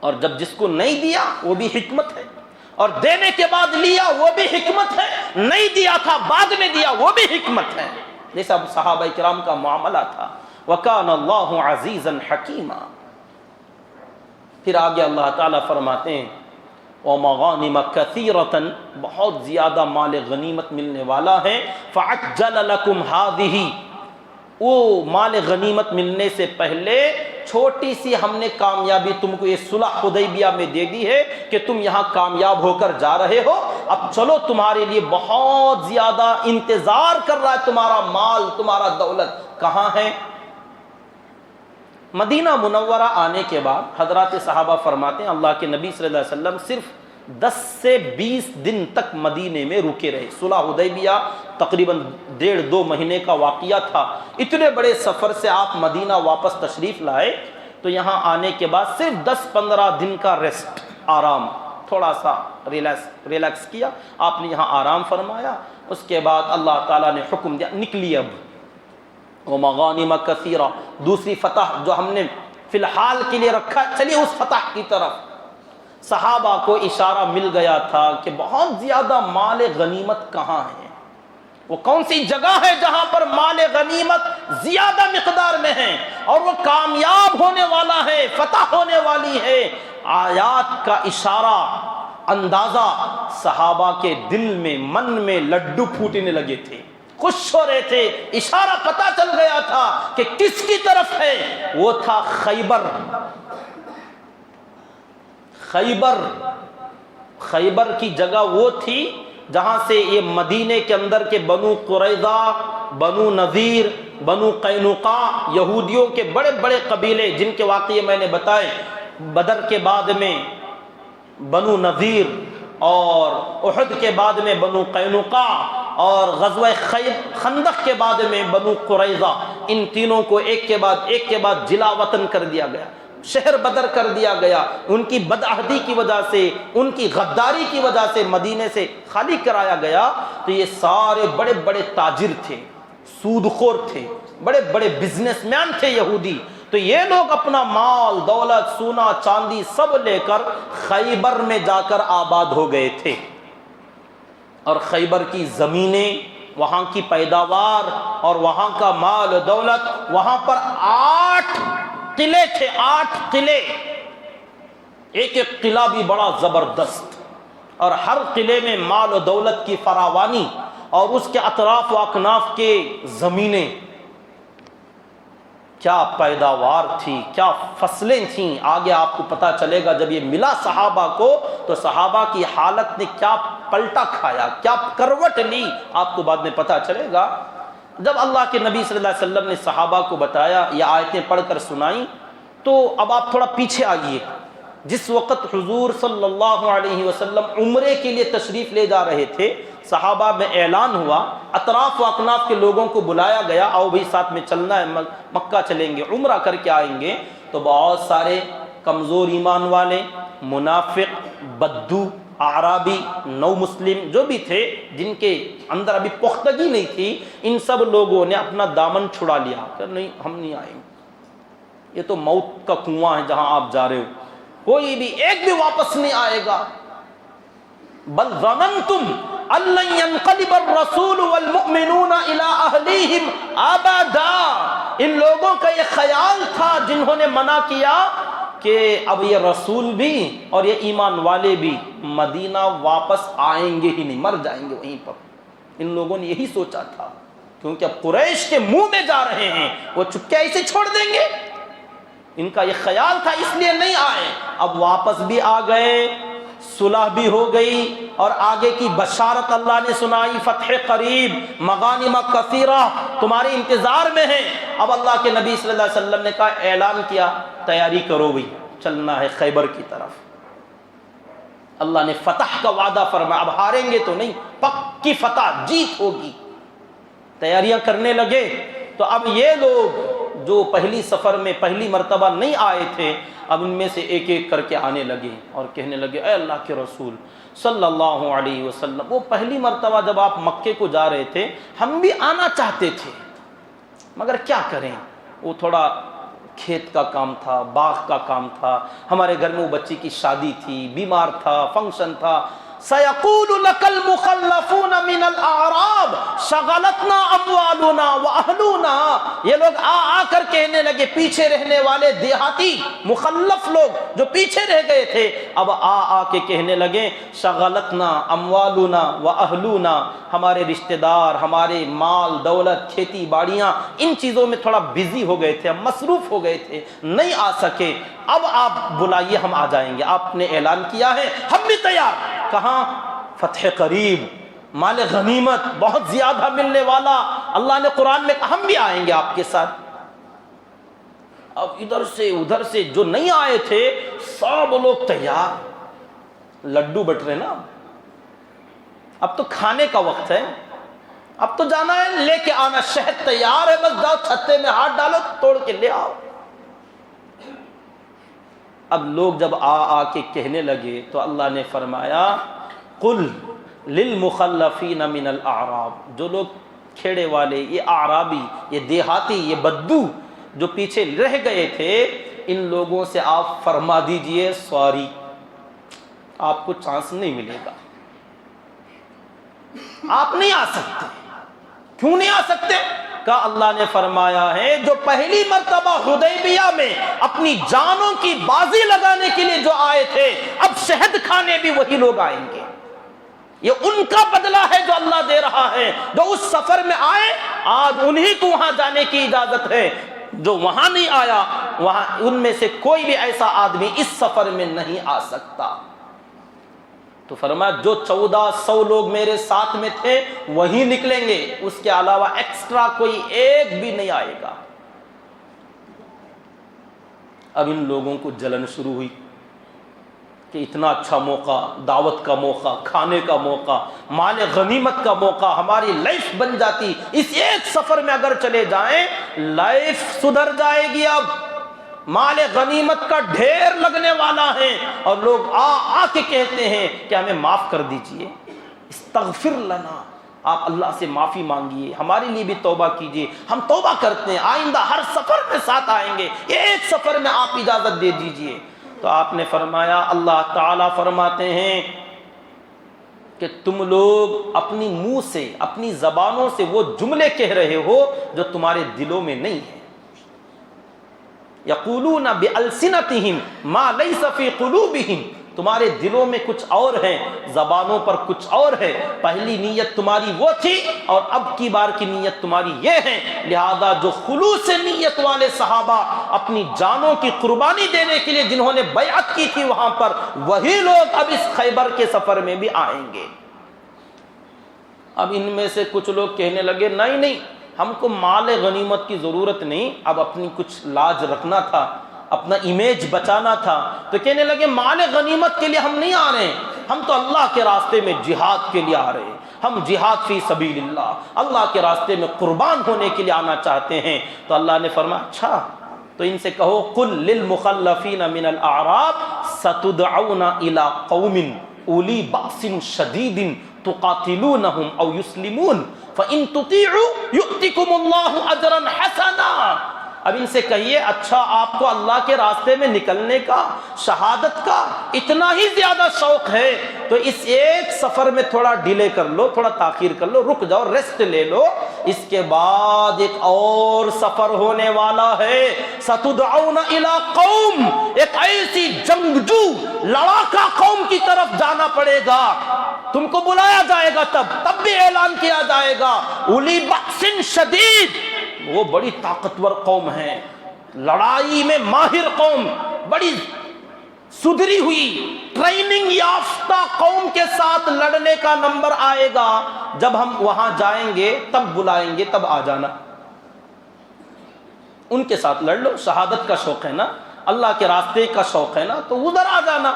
اور جب جس کو نہیں دیا وہ بھی حکمت ہے، اور دینے کے بعد لیا وہ بھی حکمت ہے، نہیں دیا تھا بعد میں دیا وہ بھی حکمت ہے. جیسا صحابہ کرام کا معاملہ تھا. وَكَانَ اللَّهُ عَزِيزًا حَكِيمًا. پھر آگے اللہ تعالیٰ فرماتے ہیں وَمَغَانِمَ كَثِيرَةً، بہت زیادہ مال غنیمت ملنے والا ہے. فَعَجَّلَ لَكُمْ هَذِهِ، وہ مال غنیمت ملنے سے پہلے چھوٹی سی ہم نے کامیابی تم کو یہ صلح حدیبیہ میں دے دی ہے کہ تم یہاں کامیاب ہو کر جا رہے ہو. اب چلو تمہارے لیے بہت زیادہ انتظار کر رہا ہے تمہارا مال، تمہارا دولت. کہاں ہے؟ مدینہ منورہ آنے کے بعد حضرات صحابہ فرماتے ہیں اللہ کے نبی صلی اللہ علیہ وسلم صرف 10 سے 20 دن تک مدینے میں رکے رہے. صلح حدیبیہ تقریباً 1.5-2 مہینے کا واقعہ تھا. اتنے بڑے سفر سے آپ مدینہ واپس تشریف لائے تو یہاں آنے کے بعد صرف 10-15 دن کا ریسٹ، آرام، تھوڑا سا ریلیکس کیا آپ نے، یہاں آرام فرمایا. اس کے بعد اللہ تعالیٰ نے حکم دیا نکلی. اب وَمَغَانِمَ كَثِيرًا، دوسری فتح جو ہم نے فی الحال کے لیے رکھا، چلیے اس فتح کی طرف. صحابہ کو اشارہ مل گیا تھا کہ بہت زیادہ مال غنیمت کہاں ہے، وہ کون سی جگہ ہے جہاں پر مال غنیمت زیادہ مقدار میں ہے اور وہ کامیاب ہونے والا ہے، فتح ہونے والی ہے. آیات کا اشارہ، اندازہ، صحابہ کے دل میں، من میں لڈو پھوٹنے لگے تھے، خوش ہو رہے تھے. اشارہ پتہ چل گیا تھا کہ کس کی طرف ہے. وہ تھا خیبر. خیبر کی جگہ وہ تھی جہاں سے یہ مدینے کے اندر کے بنو قریظہ، بنو نذیر، بنو قینقاع، یہودیوں کے بڑے بڑے قبیلے جن کے واقعے میں نے بتائے. بدر کے بعد میں بنو نذیر اور احد کے بعد میں بنو قینقاع اور غزوہ خندق کے بعد میں بنو قریظہ، ان تینوں کو ایک کے بعد جلا وطن کر دیا گیا، شہر بدر کر دیا گیا، ان کی بدعہدی کی وجہ سے، ان کی غداری کی وجہ سے مدینے سے خالی کرایا گیا۔ تو یہ سارے بڑے بڑے تاجر تھے، سود خور تھے، بڑے بڑے بزنس مین تھے یہودی۔ تو یہ لوگ اپنا مال دولت سونا چاندی سب لے کر خیبر میں جا کر آباد ہو گئے تھے، اور خیبر کی زمینیں، وہاں کی پیداوار اور وہاں کا مال و دولت، وہاں پر 8 قلعے تھے، 8 قلعے، ایک ایک قلعہ بھی بڑا زبردست، اور ہر قلعے میں مال و دولت کی فراوانی، اور اس کے اطراف و اکناف کے زمینیں، کیا پیداوار تھی، کیا فصلیں تھیں۔ آگے آپ کو پتہ چلے گا جب یہ ملا صحابہ کو تو صحابہ کی حالت نے کیا پلٹا کھایا، کیا کروٹ لی، آپ کو بعد میں پتہ چلے گا۔ جب اللہ کے نبی صلی اللہ علیہ وسلم نے صحابہ کو بتایا، یہ آیتیں پڑھ کر سنائیں، تو اب آپ تھوڑا پیچھے آئیے۔ جس وقت حضور صلی اللہ علیہ وسلم عمرے کے لیے تشریف لے جا رہے تھے، صحابہ میں اعلان ہوا، اطراف و اکناف کے لوگوں کو بلایا گیا، آؤ بھائی ساتھ میں چلنا ہے، مکہ چلیں گے، عمرہ کر کے آئیں گے۔ تو بہت سارے کمزور ایمان والے، منافق، بدو، اعرابی، نو مسلم جو بھی تھے، جن کے اندر ابھی پختگی نہیں تھی، ان سب لوگوں نے اپنا دامن چھڑا لیا کہ نہیں، ہم نہیں آئیں گے، یہ تو موت کا کنواں ہے جہاں آپ جا رہے ہو، کوئی بھی ایک بھی واپس نہیں آئے گا۔ بل ظننتم ان لن ينقلب الرسول والمؤمنون الى اهليهم ابدا، ان لوگوں کا یہ خیال تھا جنہوں نے منع کیا کہ اب یہ رسول بھی اور یہ ایمان والے بھی مدینہ واپس آئیں گے ہی نہیں، مر جائیں گے وہیں پر۔ ان لوگوں نے یہی سوچا تھا، کیونکہ اب قریش کے منہ میں جا رہے ہیں، وہ چپکے ایسے چھوڑ دیں گے، ان کا یہ خیال تھا، اس لیے نہیں آئے۔ اب واپس بھی آ گئے، صلح بھی ہو گئی، اور آگے کی بشارت اللہ نے سنائی، فتح قریب، مغانم کثیرہ تمہارے انتظار میں ہیں۔ اب اللہ کے نبی صلی اللہ علیہ وسلم نے کہا، اعلان کیا، تیاری کرو بھئی، چلنا ہے خیبر کی طرف۔ اللہ نے فتح کا وعدہ فرمایا، اب ہاریں گے تو نہیں، پکی فتح، جیت ہوگی۔ تیاریاں کرنے لگے، تو اب یہ لوگ جو پہلی سفر میں پہلی مرتبہ نہیں آئے تھے، اب ان میں سے ایک ایک کر کے آنے لگے اور کہنے لگے، اے اللہ کے رسول صلی اللہ علیہ وسلم، وہ پہلی مرتبہ جب آپ مکے کو جا رہے تھے ہم بھی آنا چاہتے تھے، مگر کیا کریں، وہ تھوڑا کھیت کا کام تھا، باغ کا کام تھا، ہمارے گھر میں وہ بچی کی شادی تھی، بیمار تھا، فنکشن تھا۔ سَيَقُولُ لَكَ الْمُخَلَّفُونَ مِنَ الْأَعْرَابِ شَغَلَتْنَا أَمْوَالُنَا وَأَهْلُونَا، یہ لوگ آ کر کہنے لگے، پیچھے رہنے والے دیہاتی مخلف لوگ جو پیچھے رہ گئے تھے، اب آ کے کہنے لگے، شغلتنا اموالنا وأهلُونَا، ہمارے رشتہ دار، ہمارے مال دولت کھیتی باڑیاں ان چیزوں میں تھوڑا بزی ہو گئے تھے، ہم مصروف ہو گئے تھے، نہیں آ سکے، اب آپ بلائیے، ہم آ جائیں گے، آپ نے اعلان کیا ہے، ہم بھی تیار۔ کہاں؟ فتح قریب، مال غنیمت بہت زیادہ ملنے والا، اللہ نے قرآن میں کہا ہم بھی آئیں گے آپ کے ساتھ۔ اب ادھر سے ادھر سے جو نہیں آئے تھے سب لوگ تیار، لڈو بٹ رہے نا، اب تو کھانے کا وقت ہے، اب تو جانا ہے، لے کے آنا، شہد تیار ہے، بس جاؤ چھتے میں ہاتھ ڈالو، توڑ کے لے آؤ۔ اب لوگ جب آ کے کہنے لگے تو اللہ نے فرمایا، قل للمخلفین من الاعراب، جو لوگ کھیڑے والے، یہ اعرابی، یہ دیہاتی، یہ بدو جو پیچھے رہ گئے تھے، ان لوگوں سے آپ فرما دیجئے، سوری، آپ کو چانس نہیں ملے گا، آپ نہیں آ سکتے۔ کیوں نہیں آ سکتے؟ کہ اللہ نے فرمایا ہے، جو پہلی مرتبہ حدیبیہ میں اپنی جانوں کی بازی لگانے کے لیے جو آئے تھے، اب شہد کھانے بھی وہی لوگ آئیں گے۔ یہ ان کا بدلہ ہے جو اللہ دے رہا ہے، جو اس سفر میں آئے، آج انہی کو وہاں جانے کی اجازت ہے، جو وہاں نہیں آیا، وہاں ان میں سے کوئی بھی ایسا آدمی اس سفر میں نہیں آ سکتا۔ تو فرمایا، جو 1400 لوگ میرے ساتھ میں تھے وہی نکلیں گے، اس کے علاوہ ایکسٹرا کوئی ایک بھی نہیں آئے گا۔ اب ان لوگوں کو جلن شروع ہوئی، کہ اتنا اچھا موقع، دعوت کا موقع، کھانے کا موقع، مال غنیمت کا موقع، ہماری لائف بن جاتی، اس ایک سفر میں اگر چلے جائیں لائف سدھر جائے گی۔ اب مال غنیمت کا ڈھیر لگنے والا ہے اور لوگ آ کے کہتے ہیں کہ ہمیں معاف کر دیجئے، استغفر لنا، آپ اللہ سے معافی مانگیے، ہمارے لیے بھی توبہ کیجئے، ہم توبہ کرتے ہیں، آئندہ ہر سفر میں ساتھ آئیں گے، ایک سفر میں آپ اجازت دے دیجئے۔ تو آپ نے فرمایا، اللہ تعالیٰ فرماتے ہیں کہ تم لوگ اپنی منہ سے، اپنی زبانوں سے وہ جملے کہہ رہے ہو جو تمہارے دلوں میں نہیں ہے۔ یقولون بألسنتہم ما لیس فی قلوبہم، تمہارے دلوں میں کچھ اور ہے، زبانوں پر کچھ اور ہے، پہلی نیت تمہاری وہ تھی اور اب کی بار کی نیت تمہاری یہ ہے۔ لہذا جو خلوص نیت والے صحابہ اپنی جانوں کی قربانی دینے کے لیے جنہوں نے بیعت کی تھی وہاں پر، وہی لوگ اب اس خیبر کے سفر میں بھی آئیں گے۔ اب ان میں سے کچھ لوگ کہنے لگے نہیں نہیں، ہم کو مال غنیمت کی ضرورت نہیں، اب اپنی کچھ لاج رکھنا تھا، اپنا امیج بچانا تھا، تو کہنے لگے مال غنیمت کے لیے ہم نہیں آ رہے ہیں، ہم تو اللہ کے راستے میں جہاد کے لیے آ رہے ہیں، ہم جہاد فی سبیل اللہ کے راستے میں قربان ہونے کے لیے آنا چاہتے ہیں۔ تو اللہ نے فرمایا اچھا تو ان سے کہو قل للمخلفین من الاعراب ستدعون الى قوم اولی بأس شدید تقاتلونہم او یسلمون فإن تطیعوا یؤتکم اللہ اجرا حسنا۔ اب ان سے کہیے اچھا آپ کو اللہ کے راستے میں نکلنے کا، شہادت کا اتنا ہی زیادہ شوق ہے تو اس ایک سفر میں تھوڑا ڈیلے کر لو، تھوڑا تاخیر کر لو، رک جاؤ، ریسٹ لے لو، اس کے بعد ایک اور سفر ہونے والا ہے، ستدعون الی قوم، ایک ایسی جنگجو لڑاکا قوم کی طرف جانا پڑے گا، تم کو بلایا جائے گا، تب بھی اعلان کیا جائے گا، اولی بأس شدید، وہ بڑی طاقتور قوم ہے، لڑائی میں ماہر قوم، بڑی سدھری ہوئی ٹریننگ یافتہ قوم کے ساتھ لڑنے کا نمبر آئے گا، جب ہم وہاں جائیں گے تب بلائیں گے، تب آ جانا، ان کے ساتھ لڑ لو، شہادت کا شوق ہے نا، اللہ کے راستے کا شوق ہے نا، تو ادھر آ جانا۔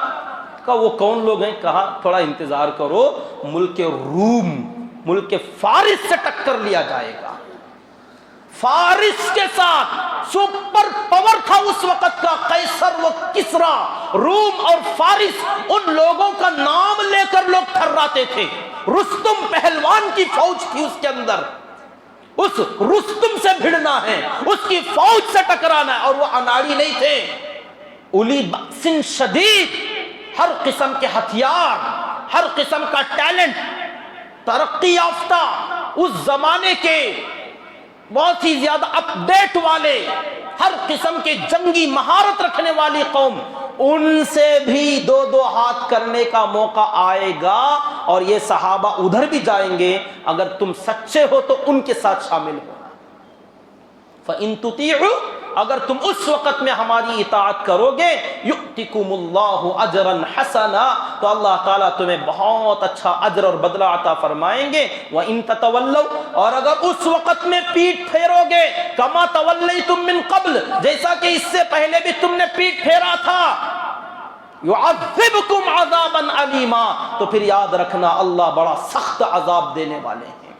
کہا وہ کون لوگ ہیں؟ کہا تھوڑا انتظار کرو، ملک روم، ملک فارس سے ٹکر لیا جائے گا، فارس کے ساتھ سپر پاور تھا اس وقت کا قیصر و کسرا، روم اور فارس، ان لوگوں کا نام لے کر لوگ تھراتے تھے، رستم پہلوان کی فوج تھی اس کے اندر، اس رستم سے بھڑنا ہے، اس کی فوج سے ٹکرانا ہے، اور وہ اناڑی نہیں تھے، اولی بأس شدید، ہر قسم کے ہتھیار، ہر قسم کا ٹیلنٹ، ترقی یافتہ، اس زمانے کے بہت ہی زیادہ اپ ڈیٹ والے، ہر قسم کے جنگی مہارت رکھنے والی قوم، ان سے بھی دو دو ہاتھ کرنے کا موقع آئے گا، اور یہ صحابہ ادھر بھی جائیں گے، اگر تم سچے ہو تو ان کے ساتھ شامل ہونا۔ فَإِن تُطِيعُوا، اگر تم اس وقت میں ہماری اطاعت کرو گے، یؤتکم اللہ اجرا حسنا، تو اللہ تعالیٰ تمہیں بہت اچھا اجر اور بدلہ عطا فرمائیں گے۔ وَإِن تَتَوَلَّوْا، اور اگر اس وقت میں پیٹ پھیرو گے، کما تولیتم من قبل، جیسا کہ اس سے پہلے بھی تم نے پیٹ پھیرا تھا، یعذبکم عذابا علیما، تو پھر یاد رکھنا اللہ بڑا سخت عذاب دینے والے ہیں۔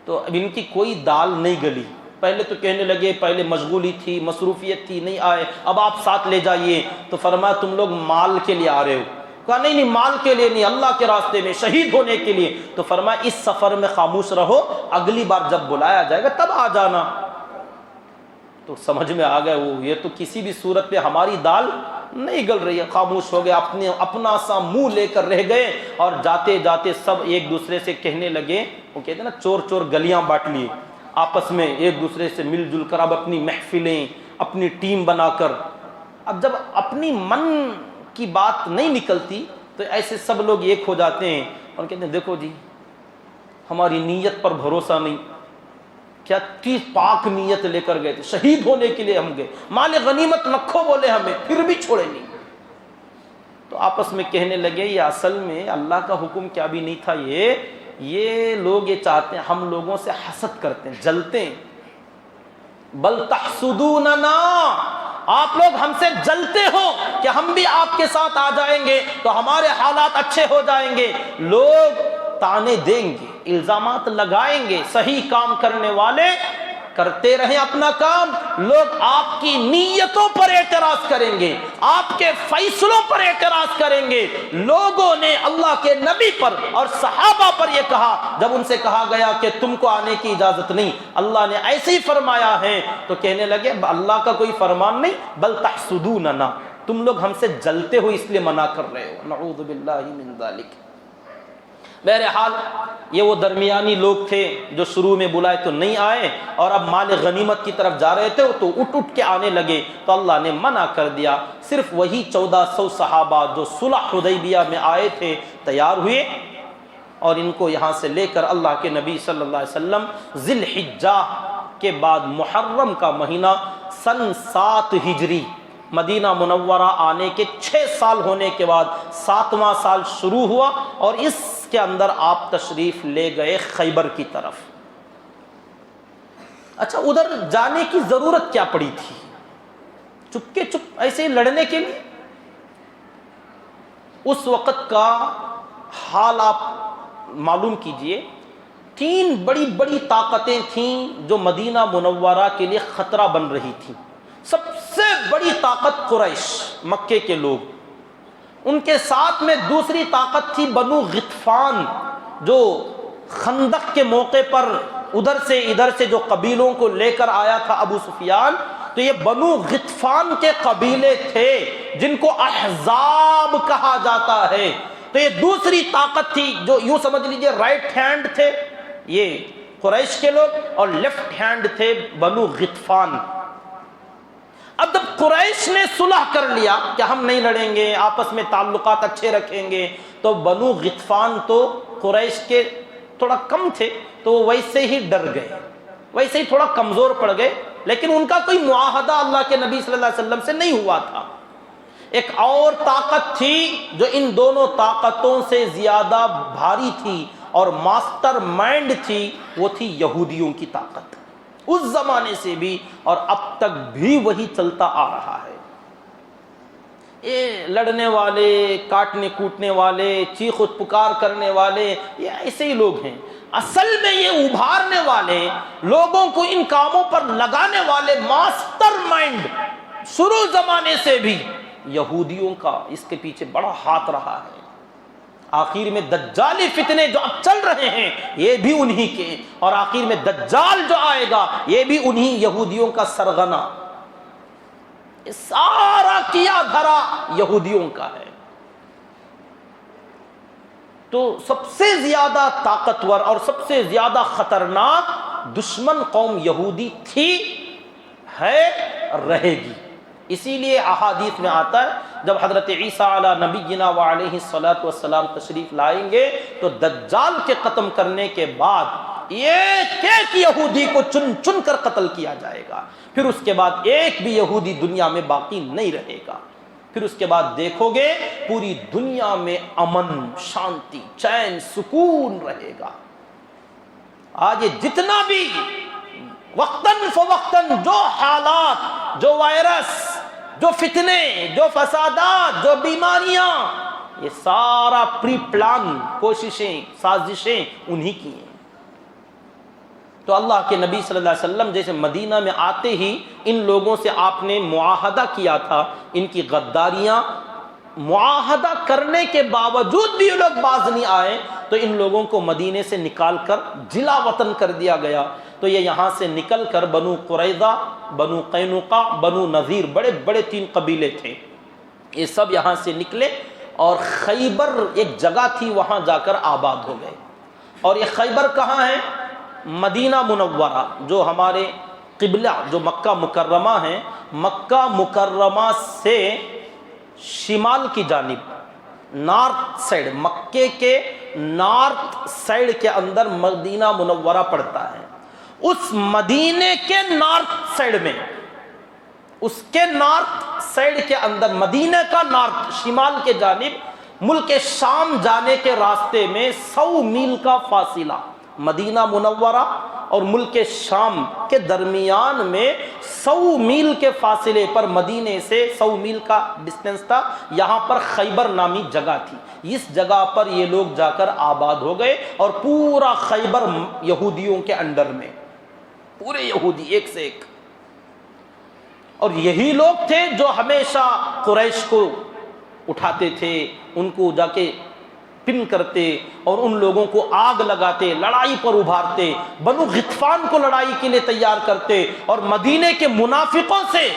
تو اب ان کی کوئی دال نہیں گلی، پہلے تو کہنے لگے، پہلے مشغولی تھی، مصروفیت تھی، نہیں آئے، اب آپ ساتھ لے جائیے، تو فرمایا تم لوگ مال کے لیے آ رہے ہو، کہا نہیں نہیں مال کے لیے نہیں، اللہ کے راستے میں شہید ہونے کے لیے، تو فرمایا اس سفر میں خاموش رہو، اگلی بار جب بلایا جائے گا تب آ جانا۔ تو سمجھ میں آ گئے وہ یہ تو کسی بھی صورت پہ ہماری دال نہیں گل رہی ہے، خاموش ہو گئے، اپنا سا منہ لے کر رہ گئے، اور جاتے جاتے سب ایک دوسرے سے کہنے لگے، وہ کہتے ہیں نا چور چور گلیاں بانٹ لیے، آپس میں ایک دوسرے سے مل جل کر اب اپنی محفلیں، اپنی ٹیم بنا کر، اب جب اپنی من کی بات نہیں نکلتی تو ایسے سب لوگ ایک ہو جاتے ہیں اور کہتے ہیں دیکھو جی ہماری نیت پر بھروسہ نہیں، کیا چیز پاک نیت لے کر گئے تھے، شہید ہونے کے لیے ہم گئے، مال غنیمت نکھو بولے ہمیں، پھر بھی چھوڑے نہیں۔ تو آپس میں کہنے لگے یہ اصل میں اللہ کا حکم کیا بھی نہیں تھا، یہ لوگ یہ چاہتے ہیں، ہم لوگوں سے حسد کرتے ہیں، جلتے ہیں، بل تحسدوننا، آپ لوگ ہم سے جلتے ہو کہ ہم بھی آپ کے ساتھ آ جائیں گے تو ہمارے حالات اچھے ہو جائیں گے. لوگ تانے دیں گے، الزامات لگائیں گے، صحیح کام کرنے والے کرتے رہیں اپنا کام. لوگ آپ کی نیتوں پر اعتراض کریں گے، آپ کے فیصلوں پر اعتراض کریں گے. لوگوں نے اللہ کے نبی پر اور صحابہ پر یہ کہا جب ان سے کہا گیا کہ تم کو آنے کی اجازت نہیں، اللہ نے ایسے ہی فرمایا ہے، تو کہنے لگے اللہ کا کوئی فرمان نہیں، بل تحسدوننا، تم لوگ ہم سے جلتے ہو اس لیے منع کر رہے ہو. نعوذ باللہ من ذالک. بہرحال یہ وہ درمیانی لوگ تھے جو شروع میں بلائے تو نہیں آئے، اور اب مال غنیمت کی طرف جا رہے تھے تو اٹھ کے آنے لگے، تو اللہ نے منع کر دیا. صرف وہی 1400 صحابہ جو صلح حدیبیہ میں آئے تھے تیار ہوئے، اور ان کو یہاں سے لے کر اللہ کے نبی صلی اللہ علیہ وسلم ذی الحجہ کے بعد محرم کا مہینہ سن 7 ہجری مدینہ منورہ آنے کے 6 سال ہونے کے بعد 7واں سال شروع ہوا، اور اس کے اندر آپ تشریف لے گئے خیبر کی طرف. اچھا، ادھر جانے کی ضرورت کیا پڑی تھی؟ چپکے چپ ایسے ہی لڑنے کے لیے؟ اس وقت کا حال آپ معلوم کیجئے. 3 بڑی بڑی طاقتیں تھیں جو مدینہ منورہ کے لیے خطرہ بن رہی تھیں. سب سے بڑی طاقت قریش، مکے کے لوگ، ان کے ساتھ میں دوسری طاقت تھی بنو غطفان، جو خندق کے موقع پر ادھر سے ادھر سے جو قبیلوں کو لے کر آیا تھا ابو سفیان. تو یہ بنو غطفان کے قبیلے تھے جن کو احزاب کہا جاتا ہے. تو یہ دوسری طاقت تھی، جو یوں سمجھ لیجئے رائٹ ہینڈ تھے یہ قریش کے لوگ، اور لیفٹ ہینڈ تھے بنو غطفان. اب جب قریش نے صلح کر لیا کہ ہم نہیں لڑیں گے، آپس میں تعلقات اچھے رکھیں گے، تو بنو غطفان تو قریش کے تھوڑا کم تھے تو وہ ویسے ہی ڈر گئے، ویسے ہی تھوڑا کمزور پڑ گئے. لیکن ان کا کوئی معاہدہ اللہ کے نبی صلی اللہ علیہ وسلم سے نہیں ہوا تھا. ایک اور طاقت تھی جو ان دونوں طاقتوں سے زیادہ بھاری تھی اور ماسٹر مائنڈ تھی، وہ تھی یہودیوں کی طاقت. اس زمانے سے بھی اور اب تک بھی وہی چلتا آ رہا ہے. یہ لڑنے والے، کاٹنے کوٹنے والے، چیخ و پکار کرنے والے، یہ ایسے ہی لوگ ہیں. اصل میں یہ ابھارنے والے، لوگوں کو ان کاموں پر لگانے والے ماسٹر مائنڈ شروع زمانے سے بھی یہودیوں کا اس کے پیچھے بڑا ہاتھ رہا ہے. آخر میں دجالی فتنے جو اب چل رہے ہیں یہ بھی انہی کے، اور آخر میں دجال جو آئے گا یہ بھی انہی یہودیوں کا سرغنہ. یہ سارا کیا دھرا یہودیوں کا ہے. تو سب سے زیادہ طاقتور اور سب سے زیادہ خطرناک دشمن قوم یہودی تھی، ہے، رہے گی. اسی لیے احادیث میں آتا ہے جب حضرت عیسیٰ علی نبینا وعلیہ الصلاۃ والسلام تشریف لائیں گے تو دجال کے ختم کرنے کے بعد ایک ایک یہودی کو چن چن کر قتل کیا جائے گا. پھر اس کے بعد ایک بھی یہودی دنیا میں باقی نہیں رہے گا. پھر اس کے بعد دیکھو گے پوری دنیا میں امن، شانتی، چین، سکون رہے گا. آج جتنا بھی وقتاً فوقتاً جو حالات، جو وائرس، جو فتنے، جو فسادات، جو بیماریاں، یہ سارا پری پلان کوششیں، سازشیں انہی کی ہیں. تو اللہ کے نبی صلی اللہ علیہ وسلم جیسے مدینہ میں آتے ہی ان لوگوں سے آپ نے معاہدہ کیا تھا، ان کی غداریاں، معاہدہ کرنے کے باوجود بھی یہ لوگ باز نہیں آئے تو ان لوگوں کو مدینے سے نکال کر جلا وطن کر دیا گیا. تو یہ یہاں سے نکل کر بنو قریظہ، بنو قینقاع، بنو نذیر، بڑے بڑے 3 قبیلے تھے، یہ سب یہاں سے نکلے اور خیبر ایک جگہ تھی وہاں جا کر آباد ہو گئے. اور یہ خیبر کہاں ہے؟ مدینہ منورہ، جو ہمارے قبلہ جو مکہ مکرمہ ہے، مکہ مکرمہ سے شمال کی جانب، نارتھ سائڈ، مکے کے نارتھ سائڈ کے اندر مدینہ منورہ پڑتا ہے. اس مدینے کے نارتھ سائڈ میں، اس کے نارتھ سائڈ کے اندر، مدینہ کا نارتھ شمال کے جانب، ملک شام جانے کے راستے میں 100 میل کا فاصلہ، مدینہ منورہ اور ملک شام کے درمیان میں 100 میل کے فاصلے پر، مدینے سے 100 میل کا ڈسٹینس تھا، یہاں پر خیبر نامی جگہ تھی، اس جگہ پر یہ لوگ جا کر آباد ہو گئے، اور پورا خیبر یہودیوں کے انڈر میں، پورے یہودی ایک سے ایک. اور یہی لوگ تھے جو ہمیشہ قریش کو اٹھاتے تھے، ان کو جا کے پن کرتے اور ان لوگوں کو آگ لگاتے، لڑائی پر ابھارتے، بنو غطفان کو لڑائی کے لیے تیار کرتے، اور مدینے کے منافقوں سے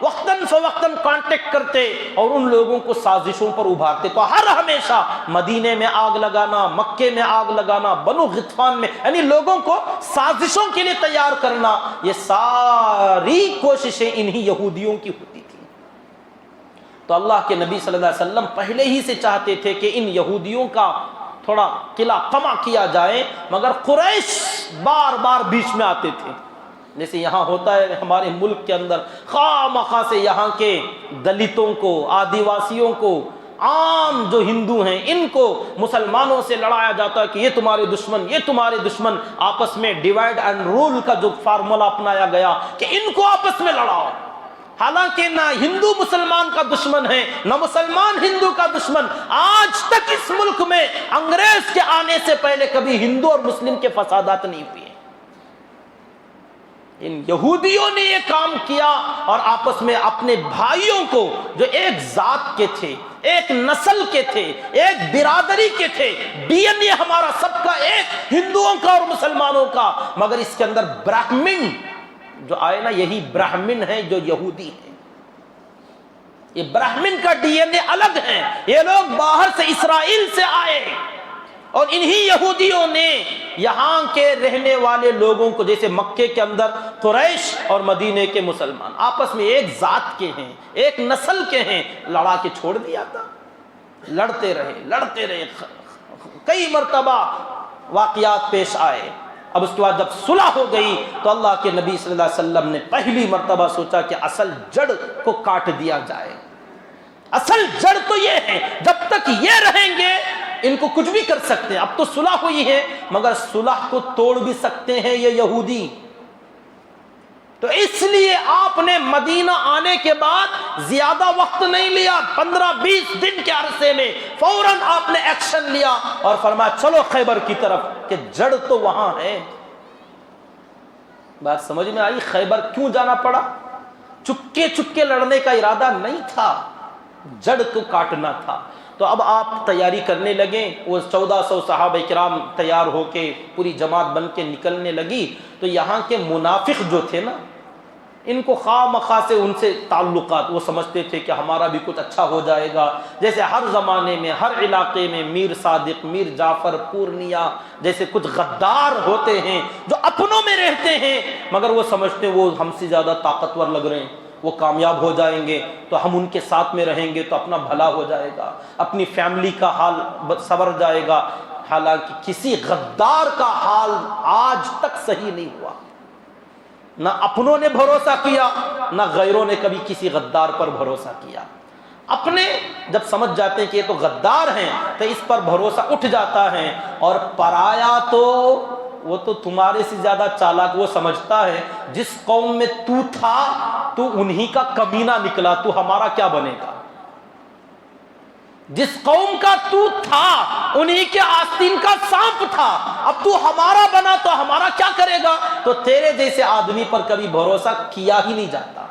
وقتاً فوقتاً کانٹیکٹ کرتے اور ان لوگوں کو سازشوں پر ابھارتے. تو ہر ہمیشہ مدینے میں آگ لگانا، مکے میں آگ لگانا، بنو غطفان میں، یعنی لوگوں کو سازشوں کے لیے تیار کرنا، یہ ساری کوششیں انہی یہودیوں کی ہوتی تھی. تو اللہ کے نبی صلی اللہ علیہ وسلم پہلے ہی سے چاہتے تھے کہ ان یہودیوں کا تھوڑا قلعہ قمع کیا جائے، مگر قریش بار بار بیچ میں آتے تھے. جیسے یہاں ہوتا ہے ہمارے ملک کے اندر، خواہ مخواہ سے یہاں کے دلتوں کو، آدیواسیوں کو، عام جو ہندو ہیں ان کو مسلمانوں سے لڑایا جاتا ہے کہ یہ تمہارے دشمن، یہ تمہارے دشمن. آپس میں ڈیوائڈ اینڈ رول کا جو فارمولا اپنایا گیا کہ ان کو آپس میں لڑاؤ. حالانکہ نہ ہندو مسلمان کا دشمن ہے، نہ مسلمان ہندو کا دشمن. آج تک اس ملک میں انگریز کے آنے سے پہلے کبھی ہندو اور مسلم کے فسادات نہیں ہوئے. ان یہودیوں نے یہ کام کیا اور آپس میں اپنے بھائیوں کو جو ایک ذات کے تھے، ایک نسل کے تھے، ایک برادری کے تھے، ڈی این اے ہمارا سب کا ایک، ہندوؤں کا اور مسلمانوں کا، مگر اس کے اندر براہمن جو آئے نا، یہی براہمن ہیں جو یہودی ہیں. یہ براہمن کا ڈی این اے الگ ہے، یہ لوگ باہر سے اسرائیل سے آئے، اور انہی یہودیوں نے یہاں کے رہنے والے لوگوں کو، جیسے مکے کے اندر قریش اور مدینے کے مسلمان آپس میں ایک ذات کے ہیں، ایک نسل کے ہیں، لڑا کے چھوڑ دیا تھا. لڑتے رہے، کئی مرتبہ واقعات پیش آئے. اب اس کے بعد جب صلح ہو گئی تو اللہ کے نبی صلی اللہ علیہ وسلم نے پہلی مرتبہ سوچا کہ اصل جڑ کو کاٹ دیا جائے. اصل جڑ تو یہ ہے، جب تک یہ رہیں گے ان کو کچھ بھی کر سکتے ہیں. اب تو صلح ہوئی ہے، مگر صلح کو توڑ بھی سکتے ہیں یہ یہودی. تو اس لیے آپ نے مدینہ آنے کے بعد زیادہ وقت نہیں لیا، 15-20 دن کے عرصے میں فوراً آپ نے ایکشن لیا اور فرمایا چلو خیبر کی طرف، کہ جڑ تو وہاں ہے. بات سمجھ میں آئی؟ خیبر کیوں جانا پڑا؟ چپکے لڑنے کا ارادہ نہیں تھا، جڑ کو کاٹنا تھا. تو اب آپ تیاری کرنے لگے، وہ 1400 صحابہ کرام تیار ہو کے پوری جماعت بن کے نکلنے لگی. تو یہاں کے منافق جو تھے نا، ان کو خواہ مخواہ سے ان سے تعلقات، وہ سمجھتے تھے کہ ہمارا بھی کچھ اچھا ہو جائے گا. جیسے ہر زمانے میں ہر علاقے میں میر صادق، میر جعفر، پورنیا جیسے کچھ غدار ہوتے ہیں جو اپنوں میں رہتے ہیں، مگر وہ سمجھتے ہیں وہ ہم سے زیادہ طاقتور لگ رہے ہیں، وہ کامیاب ہو جائیں گے تو ہم ان کے ساتھ میں رہیں گے تو اپنا بھلا ہو جائے گا، اپنی فیملی کا حال سنور جائے گا. حالانکہ کسی غدار کا حال آج تک صحیح نہیں ہوا. نہ اپنوں نے بھروسہ کیا، نہ غیروں نے کبھی کسی غدار پر بھروسہ کیا. اپنے جب سمجھ جاتے ہیں کہ یہ تو غدار ہیں تو اس پر بھروسہ اٹھ جاتا ہے. اور پرایا تو وہ تو تمہارے سے زیادہ چالاک، وہ سمجھتا ہے جس قوم میں تو تھا تو انہی کا کمینہ نکلا، تو ہمارا کیا بنے گا. جس قوم کا تو تھا انہی کے آستین کا سانپ تھا، اب تو ہمارا بنا تو ہمارا کیا کرے گا. تو تیرے جیسے آدمی پر کبھی بھروسہ کیا ہی نہیں جاتا.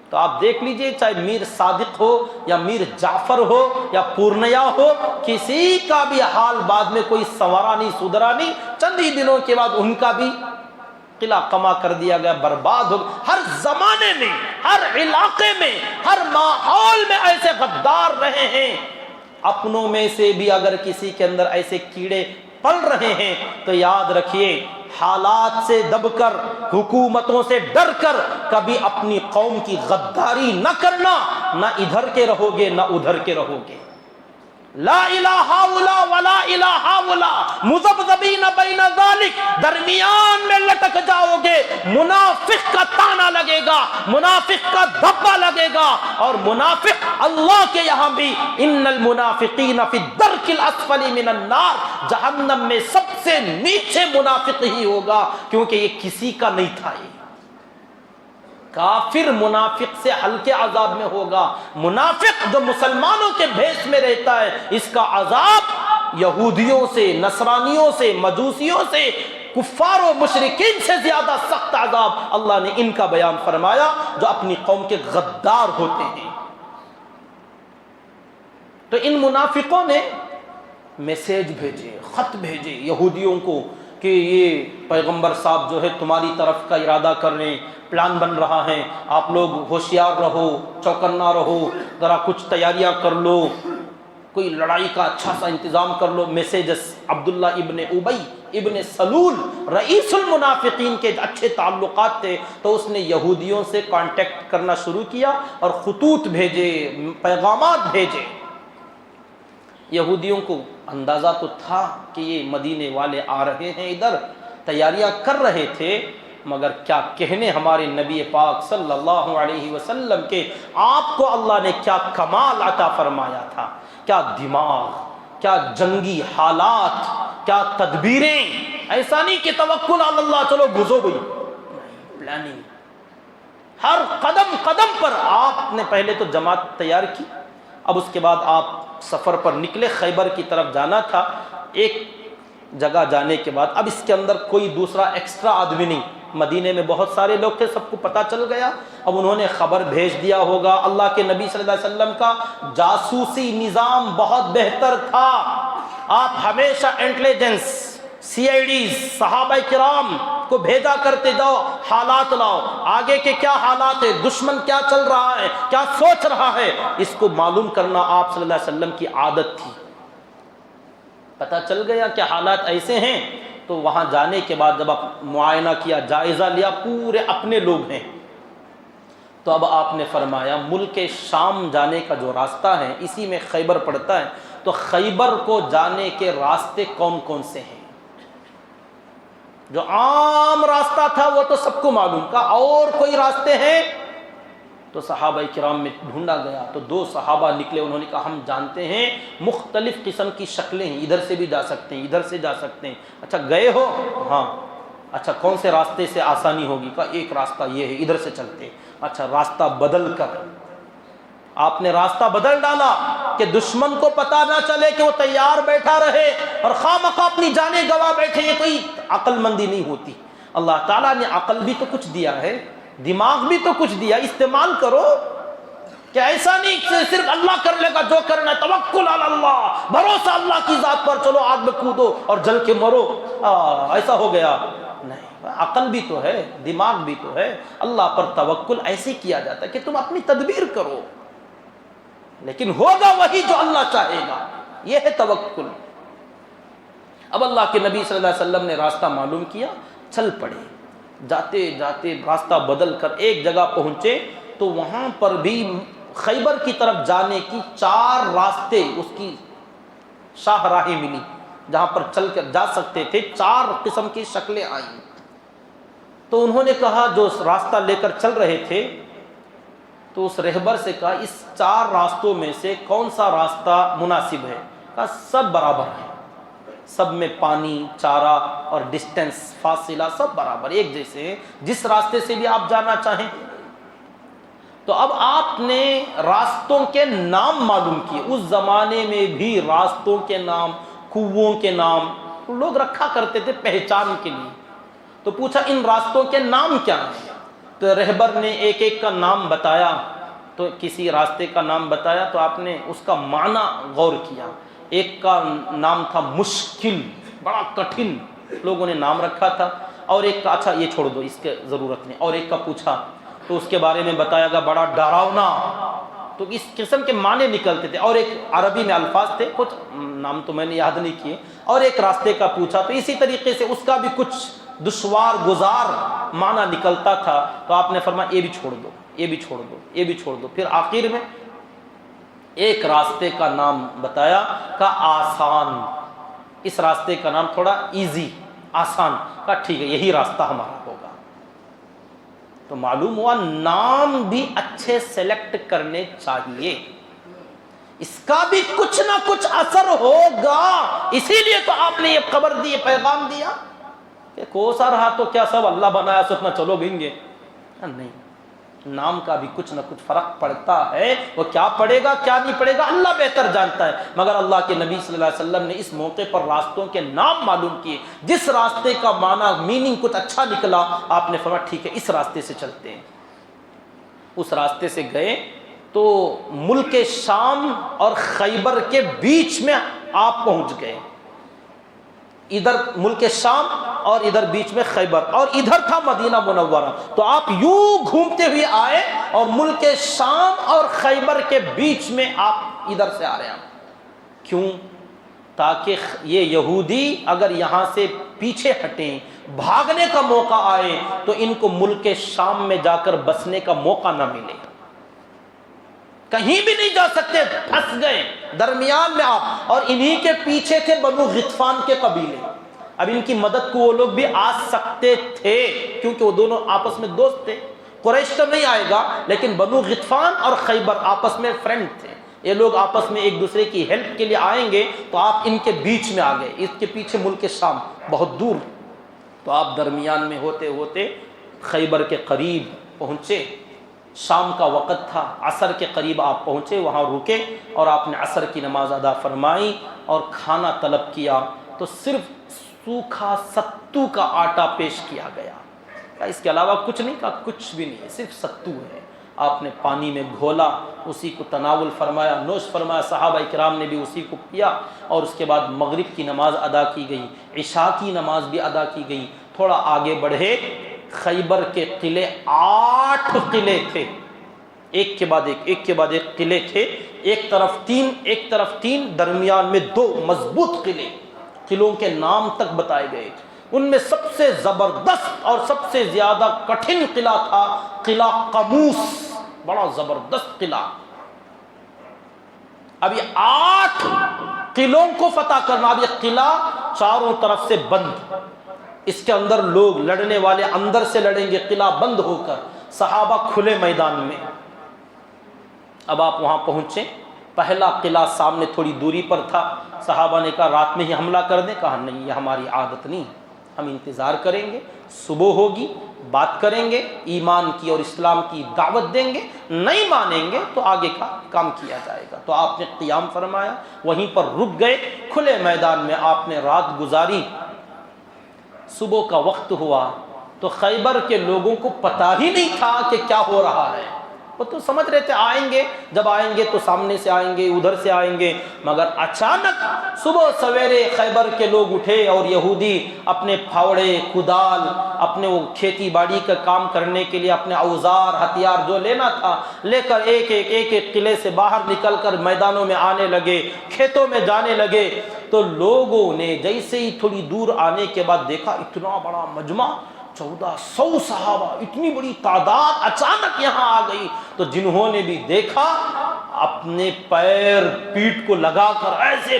تو آپ دیکھ لیجئے، چاہے میر صادق ہو یا میر جعفر ہو یا پورنیا ہو، کسی کا بھی حال بعد میں کوئی سنورا نہیں، سدھرا نہیں. چند ہی دنوں کے بعد ان کا بھی قلعہ قمع کر دیا گیا، برباد ہو. ہر زمانے میں، ہر علاقے میں، ہر ماحول میں ایسے غدار رہے ہیں. اپنوں میں سے بھی اگر کسی کے اندر ایسے کیڑے پل رہے ہیں تو یاد رکھیے، حالات سے دب کر، حکومتوں سے ڈر کر کبھی اپنی قوم کی غداری نہ کرنا. نہ ادھر کے رہو گے نہ ادھر کے رہو گے. لا الہ الا ولا الہ الا مذبذبین بین ذالک، درمیان میں لٹک جاؤ گے. منافق کا تانا لگے گا، منافق کا دھبا لگے گا. اور منافق اللہ کے یہاں بھی ان المنافقین فی الدرک الاسفل من النار، جہنم میں سب سے نیچے منافق ہی ہوگا، کیونکہ یہ کسی کا نہیں تھا. کافر منافق سے ہلکے عذاب میں ہوگا، منافق جو مسلمانوں کے بھیس میں رہتا ہے اس کا عذاب یہودیوں سے، نصرانیوں سے، مجوسیوں سے، کفار و مشرکین سے زیادہ سخت عذاب اللہ نے ان کا بیان فرمایا جو اپنی قوم کے غدار ہوتے ہیں۔ تو ان منافقوں نے میسیج بھیجے، خط بھیجے یہودیوں کو کہ یہ پیغمبر صاحب جو ہے تمہاری طرف کا ارادہ کر رہے ہیں، پلان بن رہا ہے، آپ لوگ ہوشیار رہو، چوکنا رہو، ذرا کچھ تیاریاں کر لو، کوئی لڑائی کا اچھا سا انتظام کر لو۔ میسیجز عبداللہ ابن ابی ابن سلول رئیس المنافقین کے اچھے تعلقات تھے، تو اس نے یہودیوں سے کانٹیکٹ کرنا شروع کیا اور خطوط بھیجے، پیغامات بھیجے۔ یہودیوں کو اندازہ تو تھا کہ یہ مدینے والے آ رہے ہیں، ادھر تیاریاں کر رہے تھے، مگر کیا کہنے ہمارے نبی پاک صلی اللہ علیہ وسلم کے، آپ کو اللہ نے کیا کمال عطا فرمایا تھا، کیا دماغ، کیا جنگی حالات، کیا تدبیریں۔ ایسا نہیں کہ توکل علی اللہ چلو گھسو گئی، پلاننگ ہر قدم قدم پر۔ آپ نے پہلے تو جماعت تیار کی، اب اس کے بعد آپ سفر پر نکلے، خیبر کی طرف جانا تھا۔ ایک جگہ جانے کے بعد اب اس کے اندر کوئی دوسرا ایکسٹرا آدمی نہیں، مدینے میں بہت سارے لوگ تھے، سب کو پتہ چل گیا۔ اب انہوں نے خبر بھیج دیا ہوگا، اللہ کے نبی صلی اللہ علیہ وسلم کا جاسوسی نظام بہت بہتر تھا، آپ ہمیشہ انٹیلیجنس، سی آئی ڈیز، صحابہ کرام کو بھیجا کرتے جاؤ، حالات لاؤ، آگے کے کیا حالات ہے، دشمن کیا چل رہا ہے، کیا سوچ رہا ہے، اس کو معلوم کرنا آپ صلی اللہ علیہ وسلم کی عادت تھی۔ پتہ چل گیا کہ حالات ایسے ہیں، تو وہاں جانے کے بعد جب آپ معائنہ کیا، جائزہ لیا، پورے اپنے لوگ ہیں، تو اب آپ نے فرمایا ملک شام جانے کا جو راستہ ہے اسی میں خیبر پڑتا ہے، تو خیبر کو جانے کے راستے کون کون سے ہیں؟ جو عام راستہ تھا وہ تو سب کو معلوم تھا، اور کوئی راستے ہیں؟ تو صحابہ کرام میں ڈھونڈا گیا، تو دو صحابہ نکلے، انہوں نے کہا ہم جانتے ہیں مختلف قسم کی شکلیں ہیں، ادھر سے بھی جا سکتے ہیں، ادھر سے جا سکتے ہیں۔ اچھا گئے ہو؟ ہاں۔ اچھا کون سے راستے سے آسانی ہوگی؟ کہا ایک راستہ یہ ہے، ادھر سے چلتے ہیں۔ اچھا راستہ بدل کر آپ نے راستہ بدل ڈالا کہ دشمن کو پتہ نہ چلے کہ وہ تیار بیٹھا رہے اور خواہ مخواہ اپنی جانیں گوا بیٹھے، یہ کوئی عقل مندی نہیں ہوتی۔ اللہ تعالیٰ نے عقل بھی تو کچھ دیا ہے، دماغ بھی تو کچھ دیا، استعمال کرو۔ کہ ایسا نہیں کہ صرف اللہ کر لے گا جو کرنا ہے، توکل علی اللہ، بھروسہ اللہ کی ذات پر، چلو آگ میں کودو اور جل کے مرو، ایسا ہو گیا نہیں۔ عقل بھی تو ہے، دماغ بھی تو ہے، اللہ پر توکل ایسے کیا جاتا ہے کہ تم اپنی تدبیر کرو، لیکن ہوگا وہی جو اللہ چاہے گا، یہ ہے توکل۔ اب اللہ کے نبی صلی اللہ علیہ وسلم نے راستہ معلوم کیا، چل پڑے، جاتے جاتے راستہ بدل کر ایک جگہ پہنچے، تو وہاں پر بھی خیبر کی طرف جانے کی 4 راستے، اس کی شاہراہیں ملی جہاں پر چل کر جا سکتے تھے، 4 قسم کی شکلیں آئیں۔ تو انہوں نے کہا، جو راستہ لے کر چل رہے تھے، تو اس رہبر سے کہا اس 4 راستوں میں سے کون سا راستہ مناسب ہے؟ کہا سب برابر ہے، سب میں پانی، چارہ اور ڈسٹینس، فاصلہ سب برابر ایک جیسے ہیں، جس راستے سے بھی آپ جانا چاہیں۔ تو اب آپ نے راستوں کے نام معلوم کیے، اس زمانے میں بھی راستوں کے نام، کنوؤں کے نام لوگ رکھا کرتے تھے پہچان کے لیے۔ تو پوچھا ان راستوں کے نام کیا ہیں؟ تو رہبر نے ایک ایک کا نام بتایا، تو کسی راستے کا نام بتایا تو آپ نے اس کا معنی غور کیا۔ ایک کا نام تھا مشکل، بڑا کٹھن لوگوں نے نام رکھا تھا، اور ایک کا اچھا یہ چھوڑ دو اس کے ضرورت نہیں، اور ایک کا پوچھا تو اس کے بارے میں بتایا گا بڑا ڈراؤنا، تو اس قسم کے معنی نکلتے تھے، اور ایک عربی میں الفاظ تھے، کچھ نام تو میں نے یاد نہیں کیے، اور ایک راستے کا پوچھا تو اسی طریقے سے اس کا بھی کچھ دشوار گزار معنی نکلتا تھا۔ تو آپ نے فرمایا یہ بھی چھوڑ دو، یہ بھی چھوڑ دو، یہ بھی چھوڑ دو۔ پھر آخر میں ایک راستے کا نام بتایا کہ آسان، اس راستے کا نام تھوڑا ایزی، آسان، کہا ٹھیک ہے یہی راستہ ہمارا ہوگا۔ تو معلوم ہوا نام بھی اچھے سلیکٹ کرنے چاہیے، اس کا بھی کچھ نہ کچھ اثر ہوگا، اسی لیے تو آپ نے یہ خبر دی، یہ پیغام دیا کہ کوسا رہا تو کیا سب اللہ بنایا سب نہ چلو گیں گے؟ نہیں، نام کا بھی کچھ نہ کچھ فرق پڑتا ہے، وہ کیا پڑے گا کیا نہیں پڑے گا اللہ بہتر جانتا ہے، مگر اللہ کے نبی صلی اللہ علیہ وسلم نے اس موقع پر راستوں کے نام معلوم کیے، جس راستے کا معنی میننگ کچھ اچھا نکلا آپ نے فرمایا ٹھیک ہے اس راستے سے چلتے ہیں۔ اس راستے سے گئے تو ملک شام اور خیبر کے بیچ میں آپ پہنچ گئے، ادھر ملک شام اور ادھر بیچ میں خیبر، اور ادھر تھا مدینہ منورہ، تو آپ یوں گھومتے ہوئے آئے اور ملک شام اور خیبر کے بیچ میں آپ ادھر سے آ رہے ہیں۔ کیوں؟ تاکہ یہ یہودی اگر یہاں سے پیچھے ہٹیں، بھاگنے کا موقع آئے تو ان کو ملک شام میں جا کر بسنے کا موقع نہ ملے، کہیں بھی نہیں جا سکتے، پھنس گئے درمیان میں آپ، اور انہی کے پیچھے تھے بنو غطفان کے قبیلے۔ اب ان کی مدد کو وہ لوگ بھی آ سکتے تھے کیونکہ وہ دونوں آپس میں دوست تھے، قریش تو نہیں آئے گا لیکن بنو غطفان اور خیبر آپس میں فرینڈ تھے، یہ لوگ آپس میں ایک دوسرے کی ہیلپ کے لیے آئیں گے، تو آپ ان کے بیچ میں آ گئے، اس کے پیچھے ملک شام بہت دور، تو آپ درمیان میں ہوتے ہوتے خیبر کے قریب پہنچے، شام کا وقت تھا، عصر کے قریب آپ پہنچے، وہاں رکے اور آپ نے عصر کی نماز ادا فرمائی اور کھانا طلب کیا، تو صرف سوکھا ستو کا آٹا پیش کیا گیا، اس کے علاوہ کچھ نہیں کہا، کچھ بھی نہیں، صرف ستو ہے، آپ نے پانی میں گھولا، اسی کو تناول فرمایا، نوش فرمایا، صحابہ کرام نے بھی اسی کو پیا، اور اس کے بعد مغرب کی نماز ادا کی گئی، عشاء کی نماز بھی ادا کی گئی۔ تھوڑا آگے بڑھے، خیبر کے قلعے 8 قلعے تھے، ایک کے بعد ایک قلعے تھے، ایک طرف تین، درمیان میں 2 مضبوط قلعے، قلعوں کے نام تک بتائے گئے تھے، ان میں سب سے زبردست اور سب سے زیادہ کٹھن قلعہ تھا قلعہ قموس، بڑا زبردست قلعہ۔ اب یہ 8 قلعوں کو فتح کرنا، اب یہ قلعہ چاروں طرف سے بند، اس کے اندر لوگ لڑنے والے اندر سے لڑیں گے، قلعہ بند ہو کر، صحابہ کھلے میدان میں۔ اب آپ وہاں پہنچے، پہلا قلعہ سامنے تھوڑی دوری پر تھا، صحابہ نے کہا رات میں ہی حملہ کر دیں، کہا نہیں، یہ ہماری عادت نہیں، ہم انتظار کریں گے، صبح ہوگی بات کریں گے، ایمان کی اور اسلام کی دعوت دیں گے، نہیں مانیں گے تو آگے کا کام کیا جائے گا۔ تو آپ نے قیام فرمایا، وہیں پر رک گئے، کھلے میدان میں آپ نے رات گزاری۔ صبح کا وقت ہوا تو خیبر کے لوگوں کو پتہ ہی نہیں تھا کہ کیا ہو رہا ہے، وہ تو سمجھ رہے تھے آئیں گے، جب آئیں گے تو سامنے سے آئیں گے، ادھر سے آئیں گے، مگر اچانک صبح سویرے خیبر کے لوگ اٹھے اور یہودی اپنے پھاوڑے، کدال، اپنے وہ کھیتی باڑی کا کام کرنے کے لیے اپنے اوزار، ہتھیار جو لینا تھا لے کر ایک قلعے سے باہر نکل کر میدانوں میں آنے لگے، کھیتوں میں جانے لگے۔ تو لوگوں نے جیسے ہی تھوڑی دور آنے کے بعد دیکھا اتنا بڑا مجمع، 1400 صحابہ، اتنی بڑی تعداد اچانک یہاں آ گئی، تو جنہوں نے بھی دیکھا اپنے پیر پیٹھ کو لگا کر ایسے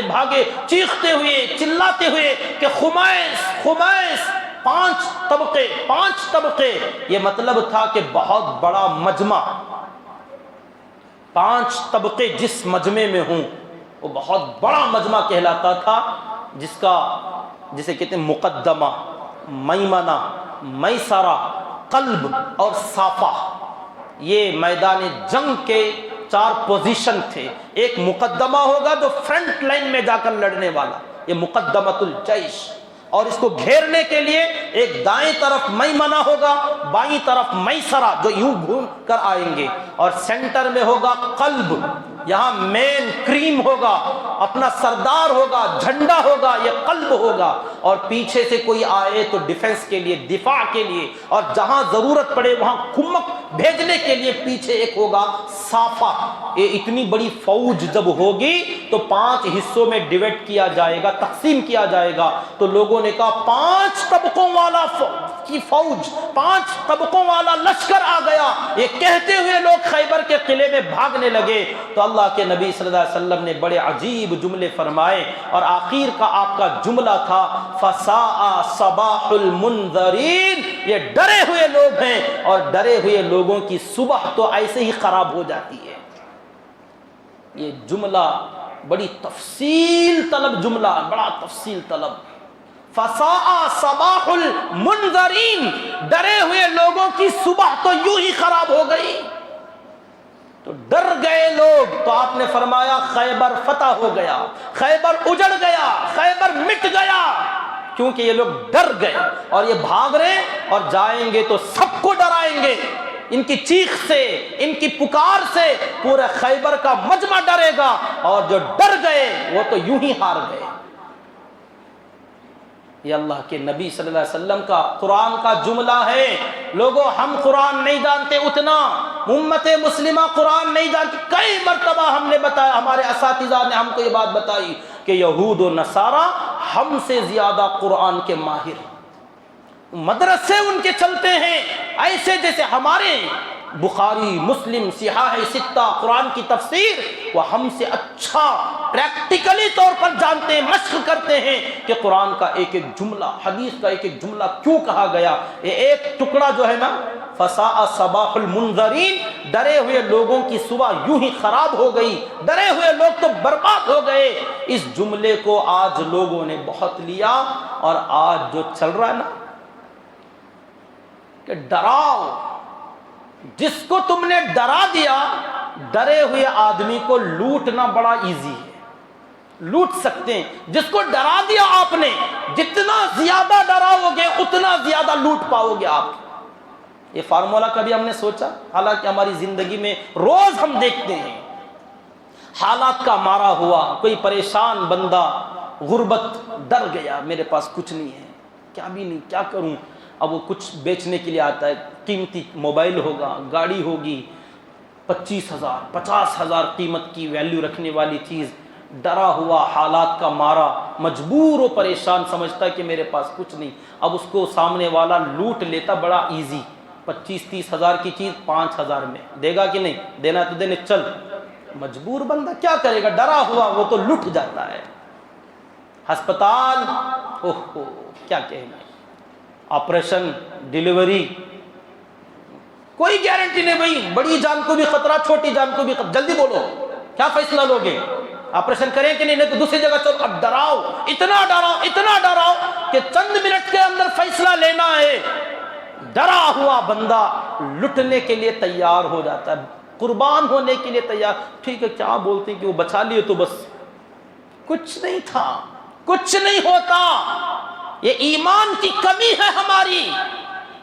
بھاگے چیختے ہوئے، چلاتے ہوئے کہ خمیس خمیس، 5 طبقے، یہ مطلب تھا کہ بہت بڑا مجمع، 5 طبقے جس مجمع میں ہوں وہ بہت بڑا مجمع کہلاتا تھا، جسے کہتے ہیں مقدمہ، میمنہ، میسرہ، قلب اور صافہ، یہ میدان جنگ کے 4 پوزیشن تھے۔ ایک مقدمہ ہوگا جو فرنٹ لائن میں جا کر لڑنے والا، یہ مقدمۃ الجیش، اور اس کو گھیرنے کے لیے ایک دائیں طرف میمنہ ہوگا، بائیں طرف میسرہ جو یوں گھوم کر آئیں گے، اور سینٹر میں ہوگا قلب، یہاں مین کریم ہوگا، اپنا سردار ہوگا، جھنڈا ہوگا، یہ قلب ہوگا، اور پیچھے سے کوئی آئے تو ڈیفنس کے لیے، دفاع کے لیے، اور جہاں ضرورت پڑے وہاں کمک بھیجنے کے لیے پیچھے ایک ہوگا صافہ۔ یہ اتنی بڑی فوج جب ہوگی تو 5 حصوں میں ڈیوائڈ کیا جائے گا، تقسیم کیا جائے گا۔ تو لوگوں نے کہا 5 طبقوں والا کی فوج، 5 طبقوں والا لشکر آ گیا، یہ کہتے ہوئے لوگ خیبر کے قلعے میں بھاگنے لگے۔ تو اللہ کے نبی صلی اللہ علیہ وسلم نے بڑے عجیب جملے فرمائے، اور آخر کا آپ کا جملہ تھا فَسَاءَ صَبَاحُ الْمُنذَرِينَ، یہ ڈرے ہوئے لوگ ہیں، اور ڈرے ہوئے لوگوں کی صبح تو ایسے ہی خراب ہو جاتی ہے۔ یہ جملہ بڑی تفصیل طلب جملہ، بڑا تفصیل طلب۔ فساء صباح المنذرین، ڈرے ہوئے لوگوں کی صبح تو یوں ہی خراب ہو گئی، تو ڈر گئے لوگ، تو آپ نے فرمایا خیبر فتح ہو گیا، خیبر اجڑ گیا، خیبر مٹ گیا، کیونکہ یہ لوگ ڈر گئے اور یہ بھاگ رہے اور جائیں گے تو سب کو ڈرائیں گے، ان کی چیخ سے، ان کی پکار سے پورے خیبر کا مجمع ڈرے گا، اور جو ڈر گئے وہ تو یوں ہی ہار گئے۔ یہ اللہ کے نبی صلی اللہ علیہ وسلم کا قرآن کا جملہ ہے۔ لوگوں، ہم قرآن نہیں جانتے اتنا، امت مسلمہ قرآن نہیں جانتی۔ کئی مرتبہ ہم نے بتایا، ہمارے اساتذہ نے ہم کو یہ بات بتائی کہ یہود و نصارہ ہم سے زیادہ قرآن کے ماہر، مدرسے ان کے چلتے ہیں ایسے جیسے ہمارے بخاری، مسلم، صحاح ستہ، قرآن کی تفسیر وہ ہم سے اچھا پریکٹیکلی طور پر جانتے ہیں، مشق کرتے ہیں کہ قرآن کا ایک ایک جملہ، حدیث کا ایک ایک جملہ کیوں کہا گیا۔ یہ ایک ٹکڑا جو ہے نا، فساء صباح المنذرین، ڈرے ہوئے لوگوں کی صبح یوں ہی خراب ہو گئی، ڈرے ہوئے لوگ تو برباد ہو گئے۔ اس جملے کو آج لوگوں نے بہت لیا، اور آج جو چل رہا ہے نا کہ ڈراؤ، جس کو تم نے ڈرا دیا، ڈرے ہوئے آدمی کو لوٹنا بڑا ایزی ہے، لوٹ سکتے ہیں۔ جس کو ڈرا دیا آپ نے، جتنا زیادہ ڈراؤ گے اتنا زیادہ لوٹ پاؤ گے آپ۔ یہ فارمولا کبھی ہم نے سوچا؟ حالانکہ ہماری زندگی میں روز ہم دیکھتے ہیں، حالات کا مارا ہوا، کوئی پریشان بندہ، غربت، ڈر گیا، میرے پاس کچھ نہیں ہے، کیا بھی نہیں، کیا کروں؟ اب وہ کچھ بیچنے کے لیے آتا ہے، قیمتی موبائل ہوگا، گاڑی ہوگی، 25,000 50,000 قیمت کی ویلیو رکھنے والی چیز، ڈرا ہوا، حالات کا مارا، مجبور و پریشان، سمجھتا ہے کہ میرے پاس کچھ نہیں۔ اب اس کو سامنے والا لوٹ لیتا بڑا ایزی، 25-30 ہزار کی چیز 5,000 میں دے گا کہ نہیں دینا؟ تو دینے، چل۔ مجبور بندہ کیا کرے گا؟ ڈرا ہوا وہ تو لٹ جاتا ہے۔ ہسپتال، اوہ کیا کہنا، آپریشن، ڈیلیوری، کوئی گارنٹی نہیں بھائی، بڑی جان کو بھی خطرہ، چھوٹی جان کو بھی خطرہ۔ جلدی بولو، کیا فیصلہ لوگے؟ آپریشن کریں کہ نہیں تو دوسری جگہ چلو۔ اب ڈراؤ، اتنا ڈراؤ، اتنا ڈراؤ کہ چند منٹ کے اندر فیصلہ لینا ہے۔ ڈرا ہوا بندہ لٹنے کے لیے تیار ہو جاتا ہے، قربان ہونے کے لیے تیار۔ ٹھیک ہے، کیا بولتے ہیں کہ وہ بچا لیے تو بس، کچھ نہیں تھا، کچھ نہیں ہوتا۔ یہ ایمان کی کمی ہے ہماری۔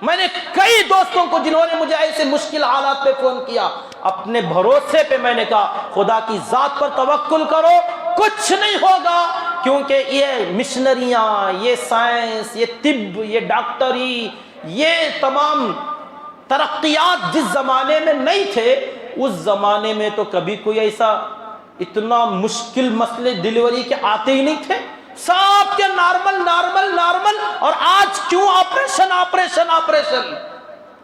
میں نے کئی دوستوں کو جنہوں نے مجھے ایسے مشکل حالات پہ فون کیا، اپنے بھروسے پہ میں نے کہا خدا کی ذات پر توکل کرو، کچھ نہیں ہوگا، کیونکہ یہ مشنریاں، یہ سائنس، یہ طب، یہ ڈاکٹری، یہ تمام ترقیات جس زمانے میں نہیں تھے، اس زمانے میں تو کبھی کوئی ایسا اتنا مشکل مسئلے ڈیلیوری کے آتے ہی نہیں تھے، سب کے نارمل نارمل نارمل۔ اور آج کیوں آپریشن آپریشن آپریشن؟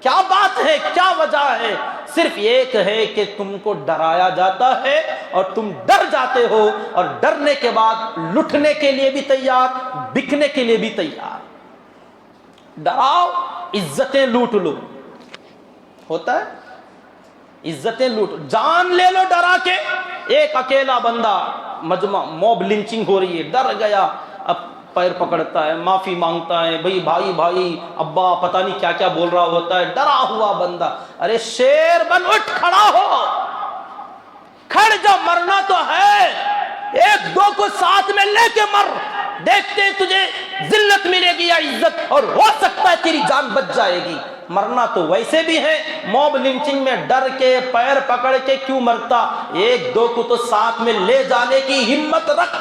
کیا بات ہے، کیا وجہ ہے؟ صرف ایک ہے کہ تم کو ڈرایا جاتا ہے اور تم ڈر جاتے ہو، اور ڈرنے کے بعد لٹنے کے لیے بھی تیار، بکنے کے لیے بھی تیار۔ ڈراؤ، عزتیں لوٹ لو، ہوتا ہے، عزتیں لوٹ، جان لے لو ڈرا کے۔ ایک اکیلا بندہ، مجمع، موب لنچنگ ہو رہی ہے، ڈر گیا، اب پیر پکڑتا ہے، معافی مانگتا ہے، بھائی بھائی ابا پتہ نہیں کیا کیا بول رہا ہوتا ہے، ڈرا ہوا بندہ۔ ارے شیر بن، اٹھ کھڑا ہو، کھڑ جا، مرنا تو ہے، ایک دو کو ساتھ میں لے کے مر، دیکھتے تجھے ذلت ملے گی یا عزت، اور ہو سکتا ہے تیری جان بچ جائے گی۔ مرنا تو ویسے بھی ہے، موب لنچنگ میں ڈر کے پیر پکڑ کے کیوں مرتا؟ ایک دو کو تو ساتھ میں لے جانے کی ہمت رکھ۔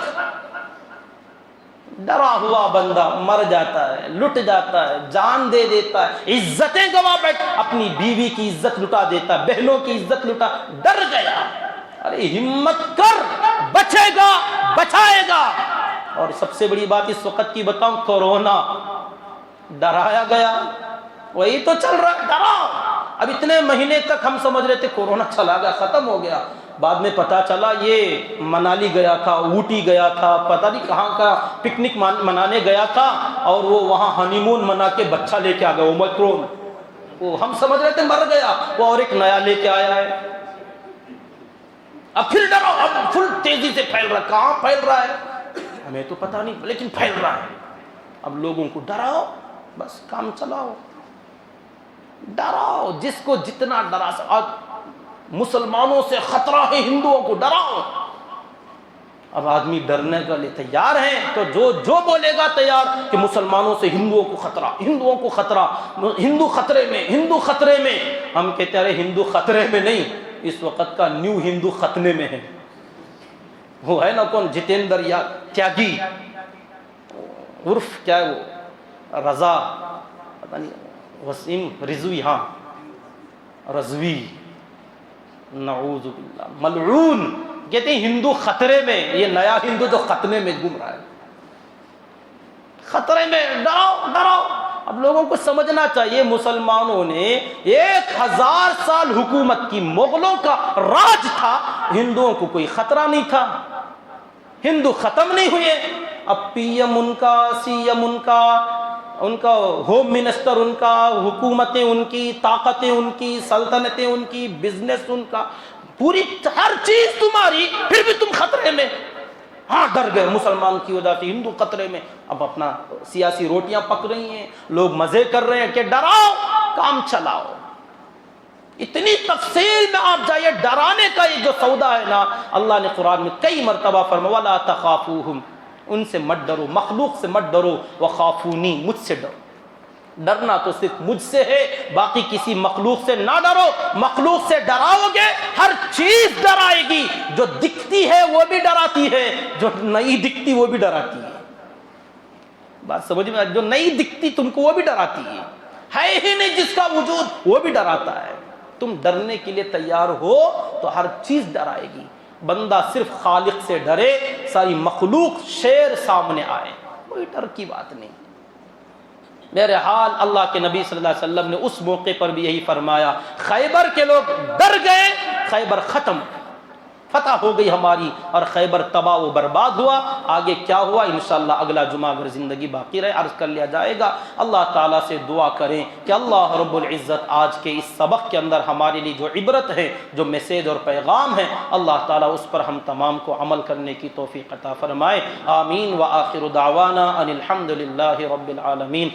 ڈرا ہوا بندہ مر جاتا ہے، لٹ جاتا ہے، جان دے دیتا ہے، عزتیں گوا بیٹھ، اپنی بیوی کی عزت لٹا دیتا ہے، بہنوں کی عزت لٹا، ڈر گیا۔ ارے ہمت کر، بچے گا، بچائے گا۔ اور سب سے بڑی بات اس وقت کی بتاؤں، کورونا، ڈرایا گیا، وہی تو چل رہا ہے، ڈراؤ۔ اب اتنے مہینے تک ہم سمجھ رہے تھے کورونا چلا گیا، ختم ہو گیا، بعد میں پتا چلا یہ منالی گیا تھا، اوٹی گیا تھا، پتہ نہیں کہاں کا پکنک منانے گیا تھا، اور وہ وہاں ہنی مون منا کے بچہ لے کے آ گیا، اومیکرون۔ وہ ہم سمجھ رہے تھے مر گیا، وہ اور ایک نیا لے کے آیا ہے۔ اب پھر ڈرو، اب فل تیزی سے پھیل رہا ہے، کہاں پھیل رہا ہے ہمیں تو پتہ نہیں، لیکن پھیل رہا ہے۔ اب لوگوں کو ڈراؤ، بس کام چلاؤ، ڈراؤ جس کو جتنا ڈرا آج مسلمانوں سے خطرہ ہے، ہندوؤں کو ڈراؤ۔ اب آدمی ڈرنے کے لیے تیار ہیں تو جو بولے گا تیار کہ مسلمانوں سے ہندوؤں کو خطرہ، ہندوؤں کو خطرہ، ہندو خطرے میں، ہندو خطرے میں۔ ہم کہتے ہیں ہندو خطرے میں نہیں، اس وقت کا نیو ہندو خطنے میں ہے۔ وہ ہے نا کون، جتیندر یا تیاگی، عرف کیا ہے وہ، رضا پتہ نہیں، وسیم رضوی، ہاں رضوی، نعوذ باللہ، ملعون، کہتے ہیں ہندو خطرے میں۔ یہ نیا ہندو جو خطنے میں گم رہا ہے، خطرے میں، ڈراؤ ڈراؤ۔ اب لوگوں کو سمجھنا چاہیے مسلمانوں نے 1000 سال حکومت کی، مغلوں کا راج تھا، ہندوؤں کو کوئی خطرہ نہیں تھا، ہندو ختم نہیں ہوئے۔ اب پی ایم ان کا، سی ایم ان کا ہوم منسٹر ان کا، حکومتیں ان کی، طاقتیں ان کی، سلطنتیں ان کی، بزنس ان کا، پوری ہر چیز تمہاری، پھر بھی تم خطرے میں۔ ہاں ڈر گئے مسلمان کی وجہ سے، ہندو خطرے میں۔ اب اپنا سیاسی روٹیاں پک رہی ہیں، لوگ مزے کر رہے ہیں کہ ڈراؤ، کام چلاؤ۔ اتنی تفصیل میں آپ جائیے، ڈرانے کا یہ جو سودا ہے نا، اللہ نے قرآن میں کئی مرتبہ فرمایا وَلَا تَخَافُوهُمْ، ان سے مت ڈرو، مخلوق سے مت ڈرو، وَخَافُونِي، مجھ سے ڈرو۔ ڈرنا تو صرف مجھ سے ہے، باقی کسی مخلوق سے نہ ڈرو۔ مخلوق سے ڈراؤ گے ہر چیز ڈرائے گی، جو دکھتی ہے وہ بھی ڈراتی ہے، جو نہیں دکھتی وہ بھی ڈراتی ہے۔ بات سمجھ میں، جو نہیں دکھتی تم کو وہ بھی ڈراتی ہے ہی نہیں، جس کا وجود وہ بھی ڈراتا ہے۔ تم ڈرنے کے لیے تیار ہو تو ہر چیز ڈرائے گی۔ بندہ صرف خالق سے ڈرے، ساری مخلوق شیر سامنے آئے، کوئی ڈر کی بات نہیں۔ بہرحال اللہ کے نبی صلی اللہ علیہ وسلم نے اس موقع پر بھی یہی فرمایا، خیبر کے لوگ ڈر گئے، خیبر ختم، فتح ہو گئی ہماری، اور خیبر تباہ و برباد ہوا۔ آگے کیا ہوا انشاءاللہ اگلا جمعہ اگر زندگی باقی رہے عرض کر لیا جائے گا۔ اللہ تعالیٰ سے دعا کریں کہ اللہ رب العزت آج کے اس سبق کے اندر ہمارے لیے جو عبرت ہے، جو میسیج اور پیغام ہے، اللہ تعالیٰ اس پر ہم تمام کو عمل کرنے کی توفیق عطا فرمائے۔ آمین۔ وآخر دعوانا ان الحمد للہ رب العالمین۔